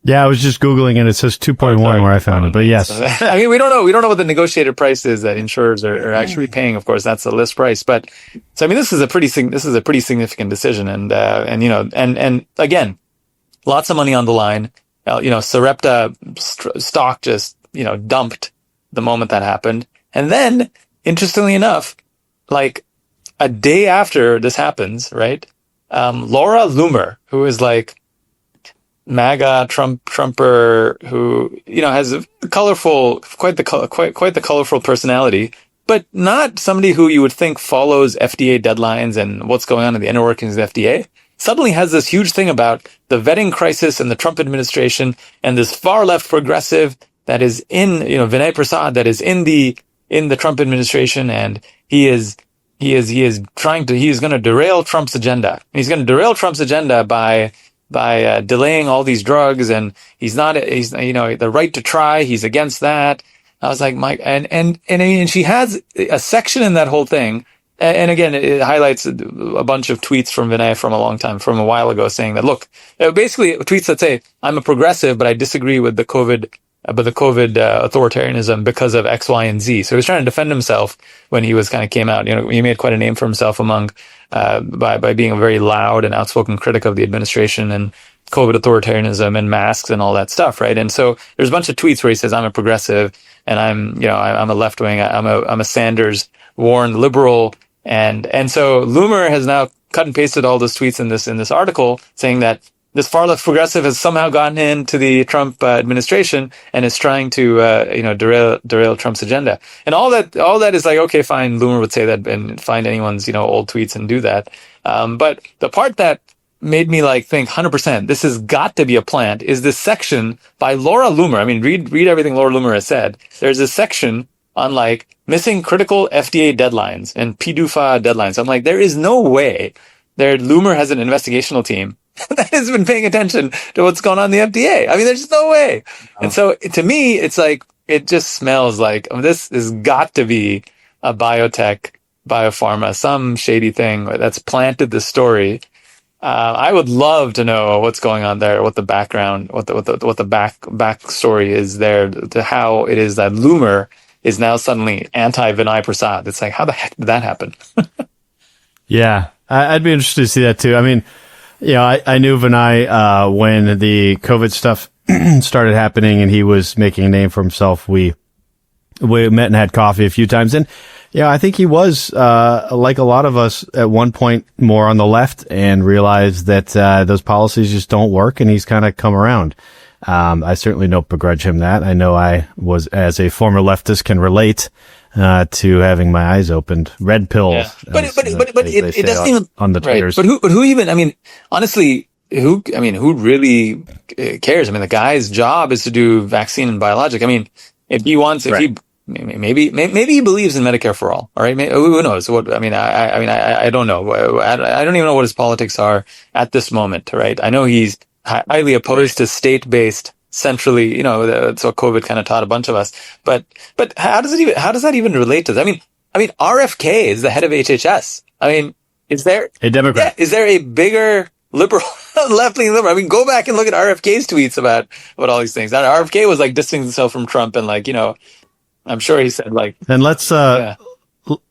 Yeah, I was just Googling and it says 2.1 where I found it, but yes. I mean, we don't know. We don't know what the negotiated price is that insurers are actually paying. Of course, that's the list price. But so, I mean, this is a pretty significant decision. And again, lots of money on the line. Sarepta stock just, dumped the moment that happened. And then, interestingly enough, like a day after this happens, right? Laura Loomer, who is like MAGA Trumper, who, has a colorful, quite the colorful personality, but not somebody who you would think follows FDA deadlines and what's going on in the inner workings of the FDA. Suddenly has this huge thing about the vetting crisis and the Trump administration and this far left progressive that is in, Vinay Prasad, that is in the Trump administration. And he is going to derail Trump's agenda. He's going to derail Trump's agenda by delaying all these drugs, and he's the right to try. He's against that. I was like, Mike, and she has a section in that whole thing. And again, it highlights a bunch of tweets from Vinay from a while ago, saying that, look, basically tweets that say, I'm a progressive, but I disagree with the COVID authoritarianism because of X, Y, and Z. So he was trying to defend himself when he came out. He made quite a name for himself by being a very loud and outspoken critic of the administration and COVID authoritarianism and masks and all that stuff, right? And so there's a bunch of tweets where he says, I'm a progressive and I'm a left wing, I'm a Sanders Warren liberal. And so Loomer has now cut and pasted all those tweets in this article, saying that this far left progressive has somehow gotten into the Trump administration and is trying to derail Trump's agenda. And all that is like, okay, fine. Loomer would say that and find anyone's old tweets and do that. But the part that made me think 100% this has got to be a plant is this section by Laura Loomer. I mean, read everything Laura Loomer has said. There's a section on missing critical FDA deadlines and PDUFA deadlines. I'm like, there is no way Loomer has an investigational team that has been paying attention to what's going on in the FDA. I mean, there's just no way. Oh. And so to me, it's like, it just smells like this has got to be a biotech, biopharma, some shady thing that's planted the story. I would love to know what's going on there, what the background, what the backstory is there, to how it is that Loomer is now suddenly anti-Vinay Prasad. It's like, how the heck did that happen? Yeah, I'd be interested to see that too. I mean, I knew Vinay when the COVID stuff started happening and he was making a name for himself. We met and had coffee a few times. And I think he was, like a lot of us at one point, more on the left and realized that those policies just don't work, and he's kind of come around. I certainly don't begrudge him that. I know I was, as a former leftist, can relate to having my eyes opened. Red pill. Yeah. But it doesn't even on the Twitters. Right. But who even? I mean, honestly, who really cares? I mean, the guy's job is to do vaccine and biologic. I mean, if he maybe he believes in Medicare for all. All right. Who knows what, I don't know. I don't even know what his politics are at this moment. Right. I know he's highly opposed to state-based centrally, that's what COVID kind of taught a bunch of us. But how does that even relate to that? I mean, RFK is the head of HHS. I mean, is there a Democrat? Yeah, is there a bigger liberal, left-leaning liberal? I mean, go back and look at RFK's tweets about all these things. And RFK was like distancing himself from Trump and I'm sure he said like. And let's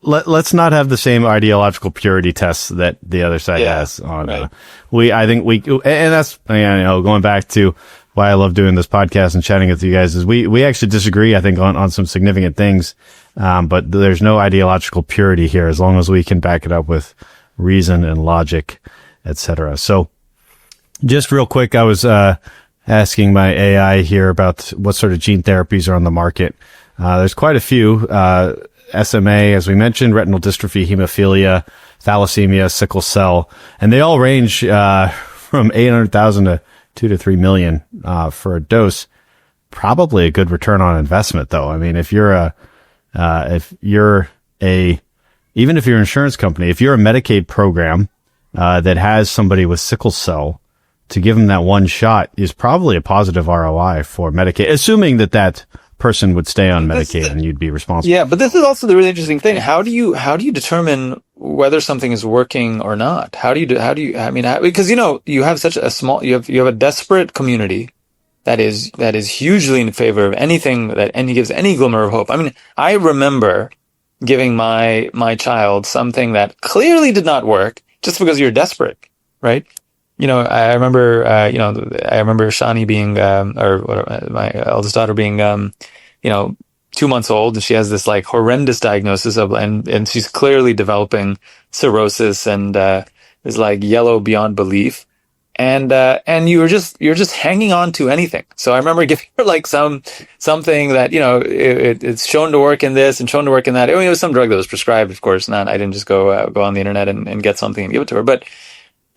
let's not have the same ideological purity tests that the other side has on. Right. And that's going back to why I love doing this podcast and chatting with you guys is we actually disagree, I think, on some significant things. But there's no ideological purity here as long as we can back it up with reason and logic, etc. So just real quick, I was asking my AI here about what sort of gene therapies are on the market. There's quite a few. SMA, as we mentioned, retinal dystrophy, hemophilia, thalassemia, sickle cell, and they all range from 800,000 to 2 to 3 million for a dose. Probably a good return on investment, though. I mean, if you're even if you're an insurance company, if you're a Medicaid program that has somebody with sickle cell, to give them that one shot is probably a positive ROI for Medicaid, assuming that person would stay on Medicaid and you'd be responsible. Yeah, but this is also the really interesting thing. How do you determine whether something is working or not? Because you have such a you have a desperate community that is hugely in favor of anything and gives any glimmer of hope. I mean, I remember giving my child something that clearly did not work just because you're desperate, right? I remember Shani being, my eldest daughter being, 2 months old, and she has this like horrendous diagnosis and she's clearly developing cirrhosis and, is like yellow beyond belief. And you're just hanging on to anything. So I remember giving her like something that, it's shown to work in this and shown to work in that. I mean, it was some drug that was prescribed, of course, I didn't just go on the internet and get something and give it to her. But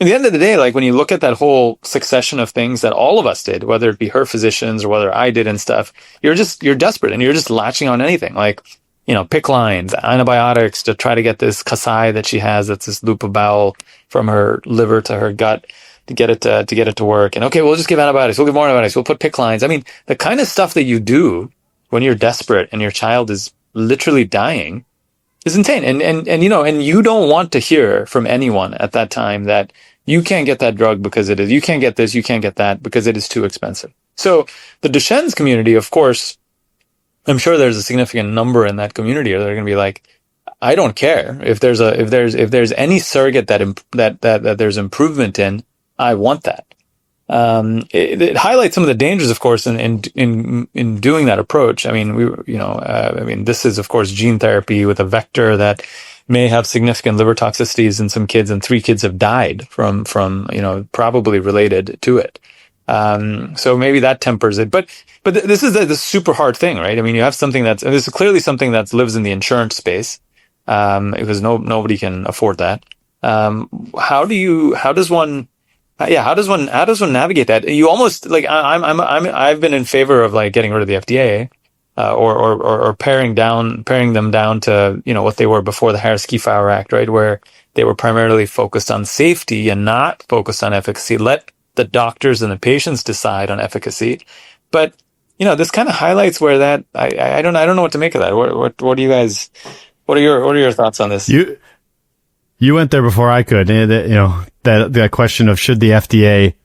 at the end of the day, like when you look at that whole succession of things that all of us did, whether it be her physicians or whether I did and stuff, you're desperate and you're just latching on anything like, PICC lines, antibiotics to try to get this Kasai that she has. That's this loop of bowel from her liver to her gut to get it to work. And okay, we'll just give antibiotics. We'll give more antibiotics. We'll put PICC lines. I mean, the kind of stuff that you do when you're desperate and your child is literally dying is insane. And you don't want to hear from anyone at that time that you can't get that drug because you can't get this, you can't get that because it is too expensive. So the Duchenne's community, of course, I'm sure there's a significant number in that community that are going to be like, I don't care if there's any surrogate that there's improvement in, I want that. It highlights some of the dangers, of course, in doing that approach. I mean, this is, of course, gene therapy with a vector that may have significant liver toxicities in some kids, and 3 kids have died from probably related to it. So maybe that tempers it. But this is the super hard thing, right? I mean, you have something this is clearly something that lives in the insurance space, because nobody can afford that. How does one navigate that? You almost like, I've been in favor of like getting rid of the FDA, or paring them down to, what they were before the Harris-Kefauver Act, right? Where they were primarily focused on safety and not focused on efficacy. Let the doctors and the patients decide on efficacy. But, this kind of highlights where that, I don't know what to make of that. What do you guys, what are your thoughts on this? You went there before I could. That question of should the FDA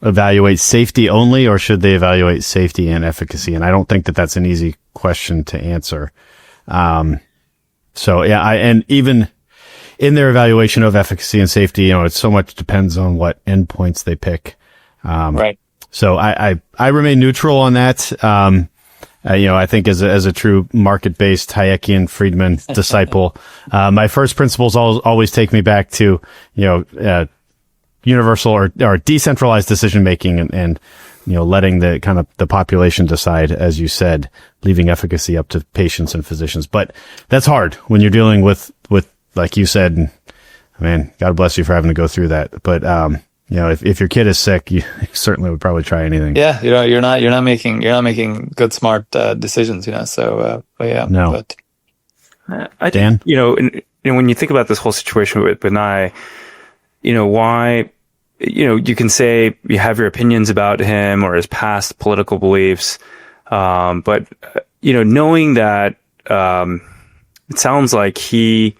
evaluate safety only, or should they evaluate safety and efficacy? And I don't think that's an easy question to answer. And even in their evaluation of efficacy and safety, it so much depends on what endpoints they pick. Right. So I remain neutral on that. I think as a true market-based Hayekian Friedman disciple, my first principles always take me back to, universal or decentralized decision making and letting the kind of the population decide, as you said, leaving efficacy up to patients and physicians. But that's hard when you're dealing with like you said, man, God bless you for having to go through that. But, if your kid is sick, you certainly would probably try anything. Yeah, you're not making good, smart decisions. So, but yeah, no. But I think, when you think about this whole situation with Vinay, why, you can say you have your opinions about him or his past political beliefs, but knowing that it sounds like he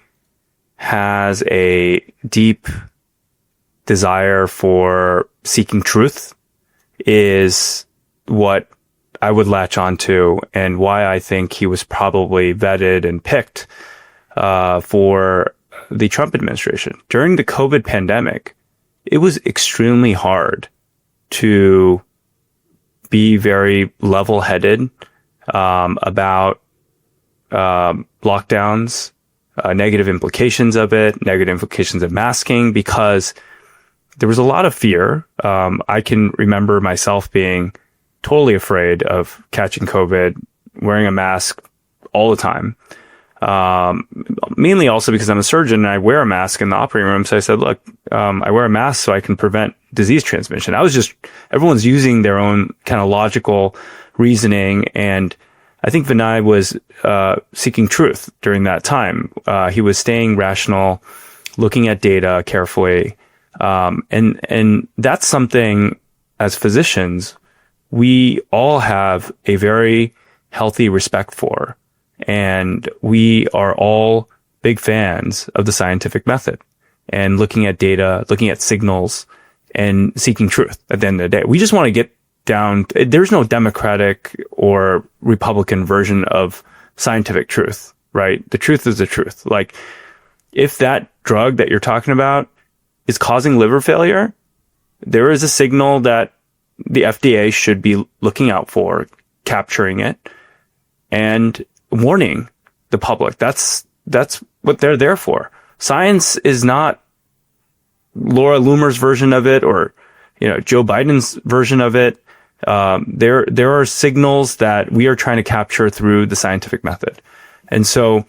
has a deep desire for seeking truth is what I would latch onto, and why I think he was probably vetted and picked for the Trump administration. During the COVID pandemic, it was extremely hard to be very level-headed about lockdowns, negative implications of it, negative implications of masking, because there was a lot of fear. I can remember myself being totally afraid of catching COVID, wearing a mask all the time. Mainly also because I'm a surgeon and I wear a mask in the operating room. So I said, look, I wear a mask so I can prevent disease transmission. Everyone's using their own kind of logical reasoning. And I think Vinay was seeking truth during that time. He was staying rational, looking at data carefully. And that's something, as physicians, we all have a very healthy respect for. And we are all big fans of the scientific method and looking at data, looking at signals, and seeking truth at the end of the day. We just want to get down. There's no Democratic or Republican version of scientific truth, right? The truth is the truth. Like, if that drug that you're talking about is causing liver failure, there is a signal that the FDA should be looking out for, capturing it, and warning the public. That's what they're there for. Science is not Laura Loomer's version of it, or Joe Biden's version of it. There are signals that we are trying to capture through the scientific method, and so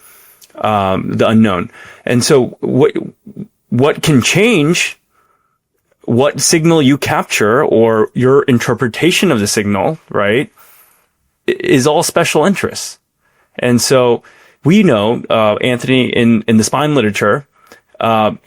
the unknown. And so what can change what signal you capture, or your interpretation of the signal, right, is all special interests. And so we know, Anthony, in the spine literature, you're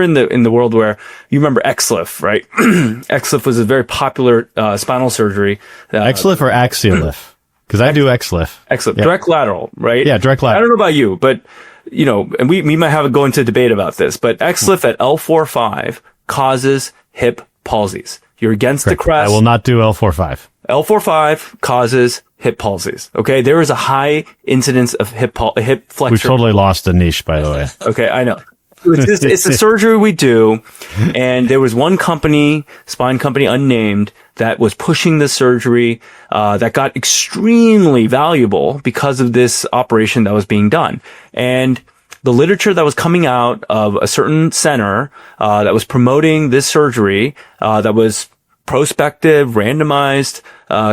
in the world where you remember XLIF, right? XLIF was a very popular spinal surgery. XLIF or AxiaLIF? Because I do XLIF. XLIF, yeah. Direct lateral, right? Yeah, direct lateral. I don't know about you, but and we might have a go into debate about this, but XLIF at L4-5 causes hip palsies. You're against the crest. I will not do L4-5. L4-5 causes hip palsies. Okay. There is a high incidence of hip flexor. We've totally lost a niche, by the way. Okay. I know. It's a surgery we do. And there was one company, spine company unnamed, that was pushing the surgery, that got extremely valuable because of this operation that was being done. And the literature that was coming out of a certain center, that was promoting this surgery, that was prospective, randomized,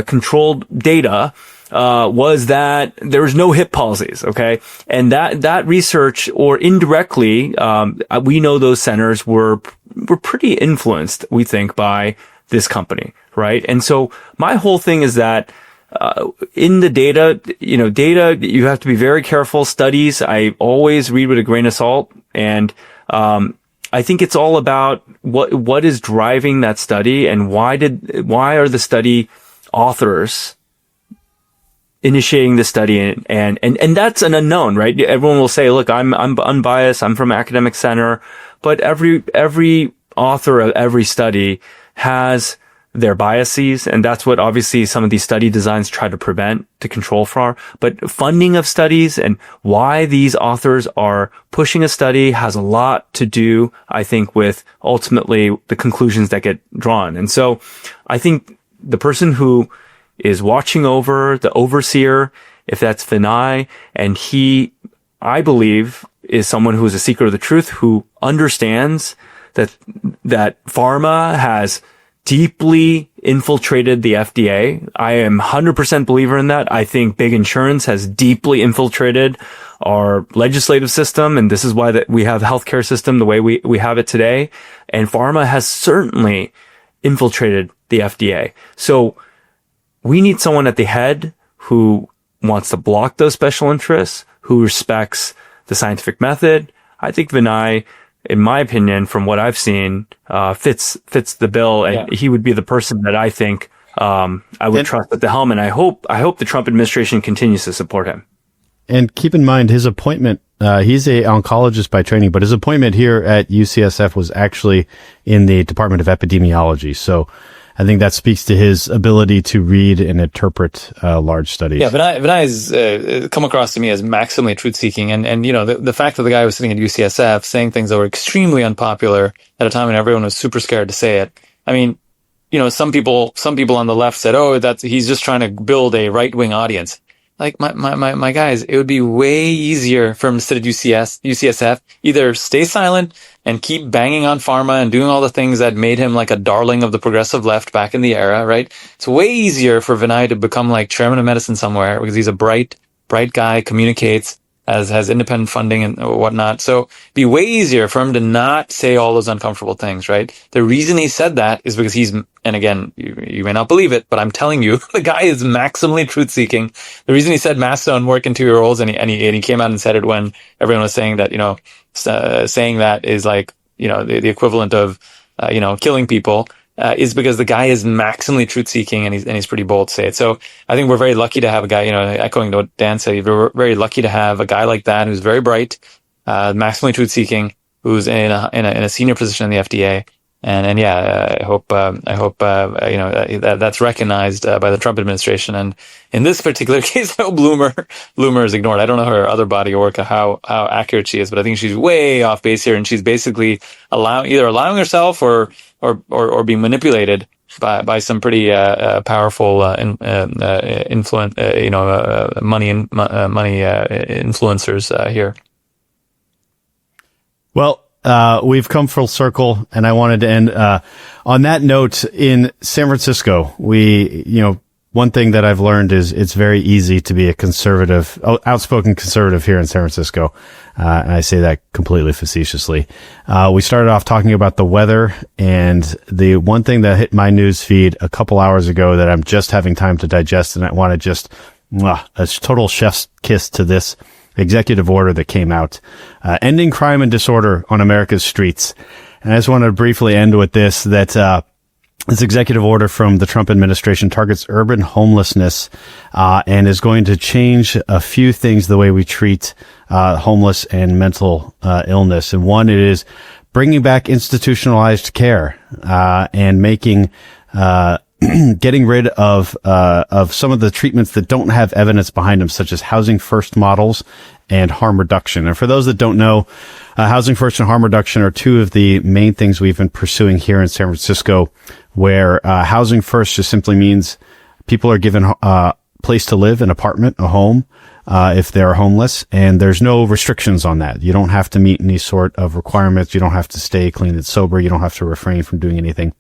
controlled data, was that there was no hip palsies. Okay. And that research, or indirectly, we know those centers were pretty influenced, we think, by this company. Right. And so my whole thing is that, in the data, you have to be very careful. Studies, I always read with a grain of salt. And, I think it's all about what is driving that study, and why are the study authors initiating the study, and that's an unknown, right? Everyone will say, look, I'm unbiased, I'm from academic center, but every author of every study has their biases, and that's what obviously some of these study designs try to prevent, to control for. But funding of studies and why these authors are pushing a study has a lot to do, I think, with ultimately the conclusions that get drawn. And so I think the person who is watching over, the overseer, if that's Vinay, and he, I believe, is someone who is a seeker of the truth, who understands that pharma has deeply infiltrated the FDA. I am 100% believer in that. I think big insurance has deeply infiltrated our legislative system, and this is why that we have the healthcare system the way we have it today. And pharma has certainly infiltrated the FDA. So we need someone at the head who wants to block those special interests, who respects the scientific method. I think Vinay, in my opinion, from what I've seen, fits the bill, and he would be the person that I think I would trust at the helm. And I hope the Trump administration continues to support him. And keep in mind his appointment. He's a oncologist by training, but his appointment here at UCSF was actually in the Department of Epidemiology. So I think that speaks to his ability to read and interpret large studies. Yeah, Vinay has come across to me as maximally truth-seeking, and you know the fact that the guy was sitting at UCSF saying things that were extremely unpopular at a time when everyone was super scared to say it. I mean, you know, some people on the left said, "Oh, he's just trying to build a right-wing audience." Like my guys, it would be way easier for him to sit at UCSF, either stay silent and keep banging on pharma and doing all the things that made him like a darling of the progressive left back in the era, right? It's way easier for Vinay to become like chairman of medicine somewhere because he's a bright guy, communicates, has independent funding and whatnot. So it'd be way easier for him to not say all those uncomfortable things, right? The reason he said that is because and again, you may not believe it, but I'm telling you, the guy is maximally truth-seeking. The reason he said masks don't work in 2-year-olds, and he came out and said it when everyone was saying that, you know, saying that is like, you know, the equivalent of, you know, killing people, is because the guy is maximally truth-seeking and he's pretty bold to say it. So I think we're very lucky to have a guy, you know, echoing what Dan said, we're very lucky to have a guy like that who's very bright, maximally truth-seeking, who's in a senior position in the FDA. And yeah, I hope you know, that's recognized by the Trump administration. And in this particular case, I hope Bloomer is ignored. I don't know her other body of work, how accurate she is, but I think she's way off base here, and she's basically either allowing herself or being manipulated by some pretty powerful influence, you know, money influencers here. Well, we've come full circle, and I wanted to end on that note. In San Francisco, one thing that I've learned is it's very easy to be a outspoken conservative here in San Francisco. And I say that completely facetiously. We started off talking about the weather, and the one thing that hit my news feed a couple hours ago that I'm just having time to digest, and I want to just a total chef's kiss to this executive order that came out, ending crime and disorder on America's streets. And I just want to briefly end with this, that this executive order from the Trump administration targets urban homelessness, and is going to change a few things the way we treat homeless and mental illness. And one, it is bringing back institutionalized care, and making getting rid of some of the treatments that don't have evidence behind them, such as housing first models and harm reduction. And for those that don't know, housing first and harm reduction are two of the main things we've been pursuing here in San Francisco, where housing first just simply means people are given a place to live, an apartment, a home, if they're homeless, and there's no restrictions on that. You don't have to meet any sort of requirements. You don't have to stay clean and sober. You don't have to refrain from doing anything.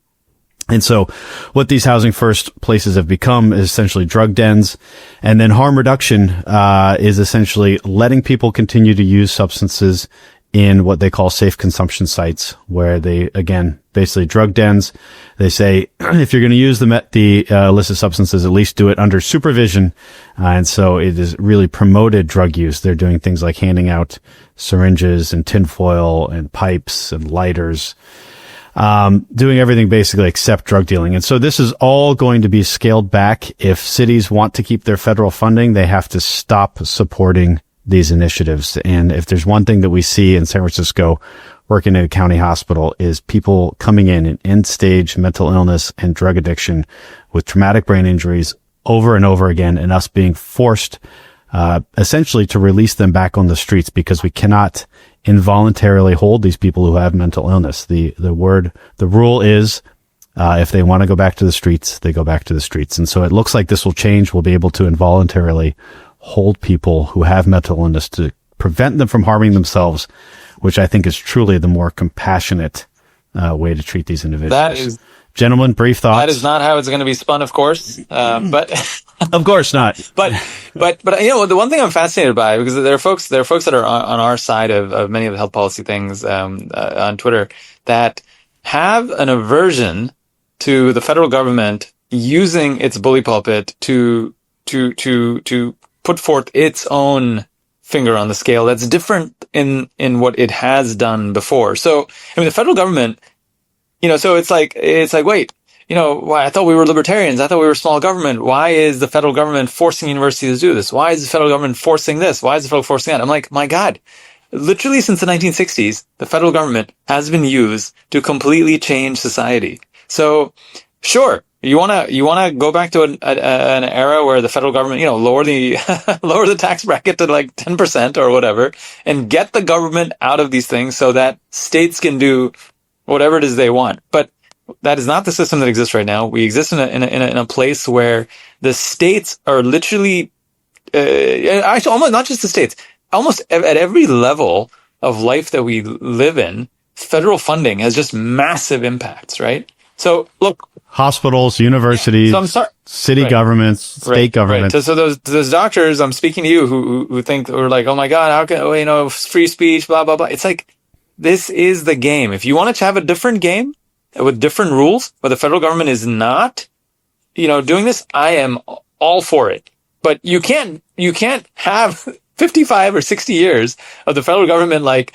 And so what these housing first places have become is essentially drug dens. And then harm reduction is essentially letting people continue to use substances in what they call safe consumption sites, where they, again, basically drug dens. They say, if you're going to use the illicit substances, at least do it under supervision. And so it is really promoted drug use. They're doing things like handing out syringes and tinfoil and pipes and lighters, doing everything basically except drug dealing. And so this is all going to be scaled back. If cities want to keep their federal funding, they have to stop supporting these initiatives. And if there's one thing that we see in San Francisco working in a county hospital, is people coming in end stage mental illness and drug addiction with traumatic brain injuries over and over again, and us being forced essentially to release them back on the streets, because we cannot involuntarily hold these people who have mental illness. The rule is, if they want to go back to the streets, they go back to the streets. And so it looks like this will change. We'll be able to involuntarily hold people who have mental illness to prevent them from harming themselves, which I think is truly the more compassionate way to treat these individuals. That is Gentlemen, brief thoughts. That is not how it's going to be spun, of course. But of course not. But the one thing I'm fascinated by, because there are folks that are on our side of many of the health policy things on Twitter that have an aversion to the federal government using its bully pulpit to put forth its own finger on the scale that's different in what it has done before. So, I mean, the federal government, so it's like, wait, why? I thought we were libertarians. I thought we were small government. Why is the federal government forcing universities to do this? Why is the federal government forcing this? Why is the federal forcing that? I'm like, my God, literally since the 1960s, the federal government has been used to completely change society. So, sure. You wanna go back to an era where the federal government, lower the tax bracket to like 10% or whatever, and get the government out of these things so that states can do whatever it is they want. But that is not the system that exists right now. We exist in a place where the states are literally, actually almost not just the states, almost at every level of life that we live in, federal funding has just massive impacts, right? So look, hospitals, universities, city governments, state governments. Right. So those doctors, I'm speaking to you who think, or like, oh my God, how can, free speech, blah, blah, blah. It's like, this is the game. If you want to have a different game with different rules, but the federal government is not, doing this, I am all for it. But you can't have 55 or 60 years of the federal government,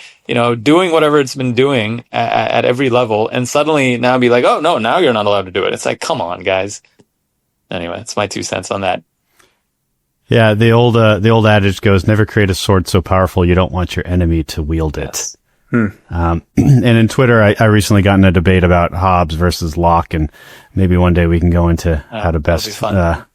doing whatever it's been doing at every level, and suddenly now be like, oh no, now you're not allowed to do it. It's like, come on, guys. Anyway, it's my 2 cents on that. Yeah, the old adage goes, never create a sword so powerful you don't want your enemy to wield it. Yes. And in Twitter, I recently got in a debate about Hobbes versus Locke, and maybe one day we can go into how to best format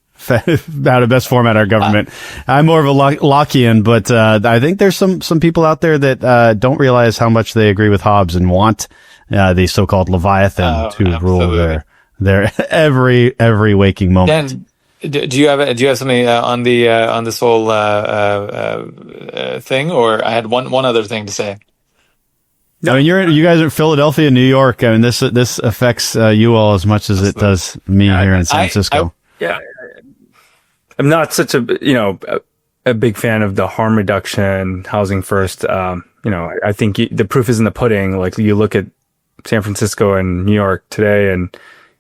our government. I'm more of a Lockean, but I think there's some people out there that don't realize how much they agree with Hobbes and want the so-called Leviathan to rule their every waking moment. Dan, do you have something on this whole thing, or I had one other thing to say? I mean, you guys are in Philadelphia, New York. I mean, this affects you all as much as it does me here in San Francisco. I'm not such a big fan of the harm reduction, housing first. I think the proof is in the pudding. Like, you look at San Francisco and New York today, and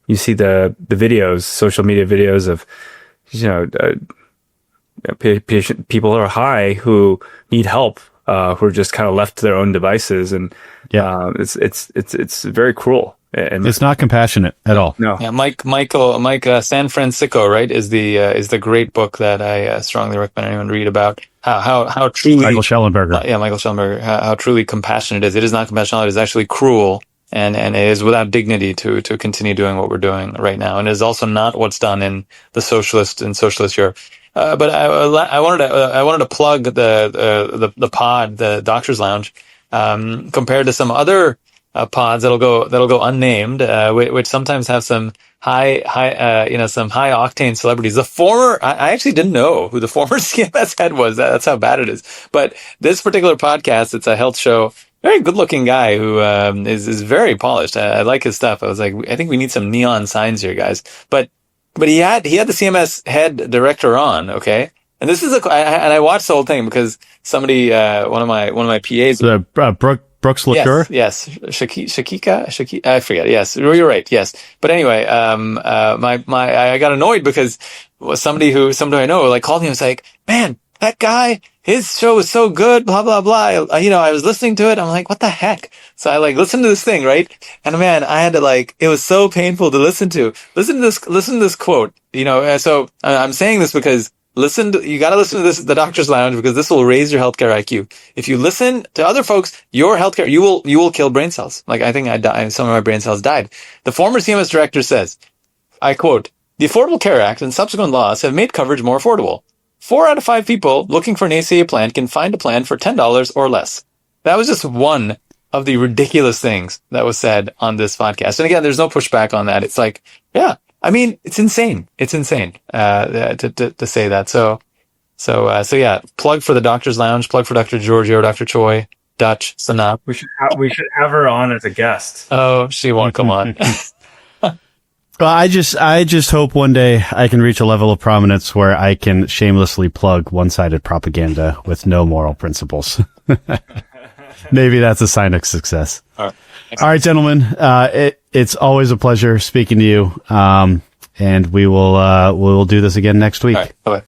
you see the videos, social media videos of, people who are high who need help, who are just kind of left to their own devices, and it's very cruel. And it's not compassionate at all. No. Yeah, Mike, San Francisco, right, is the great book that I strongly recommend anyone read about how truly Michael Schellenberger. Michael Schellenberger, how truly compassionate it is. It is not compassionate. It is actually cruel, and it is without dignity to continue doing what we're doing right now. And it is also not what's done in socialist Europe. But I wanted to plug the pod, the Doctor's Lounge, compared to some other pods that'll go unnamed, which sometimes have some high octane celebrities. I actually didn't know who the former CMS head was. That's how bad it is. But this particular podcast, it's a health show. Very good looking guy who is very polished. I like his stuff. I was like, I think we need some neon signs here, guys. But he had the CMS head director on, okay? And this is and I watched the whole thing because somebody, one of my PAs, Brooks LaCour? Yes. Shakika, I forget. Yes, you're right. Yes. But anyway, I got annoyed because somebody I know called me and was like, man, that guy, his show was so good, blah, blah, blah. I was listening to it. I'm like, what the heck? So I listened to this thing, right? And man, I had to it was so painful to listen to. Listen to this quote, so I'm saying this because you gotta listen to this, the Doctor's Lounge, because this will raise your healthcare IQ. If you listen to other folks, your healthcare, you will kill brain cells. I think some of my brain cells died. The former CMS director says, I quote, "The Affordable Care Act and subsequent laws have made coverage more affordable. 4 out of 5 people looking for an ACA plan can find a plan for $10 or less." That was just one of the ridiculous things that was said on this podcast. And again, there's no pushback on that. It's like, yeah, I mean, it's insane. It's insane, to say that. So yeah, plug for the Doctor's Lounge, plug for Dr. Giorgio, Dr. Choi, Dutch, Sanap. We should have her on as a guest. Oh, she won't come on. Well, I just hope one day I can reach a level of prominence where I can shamelessly plug one-sided propaganda with no moral principles. Maybe that's a sign of success. All right, gentlemen. It's always a pleasure speaking to you. And we'll do this again next week. All right. Bye-bye.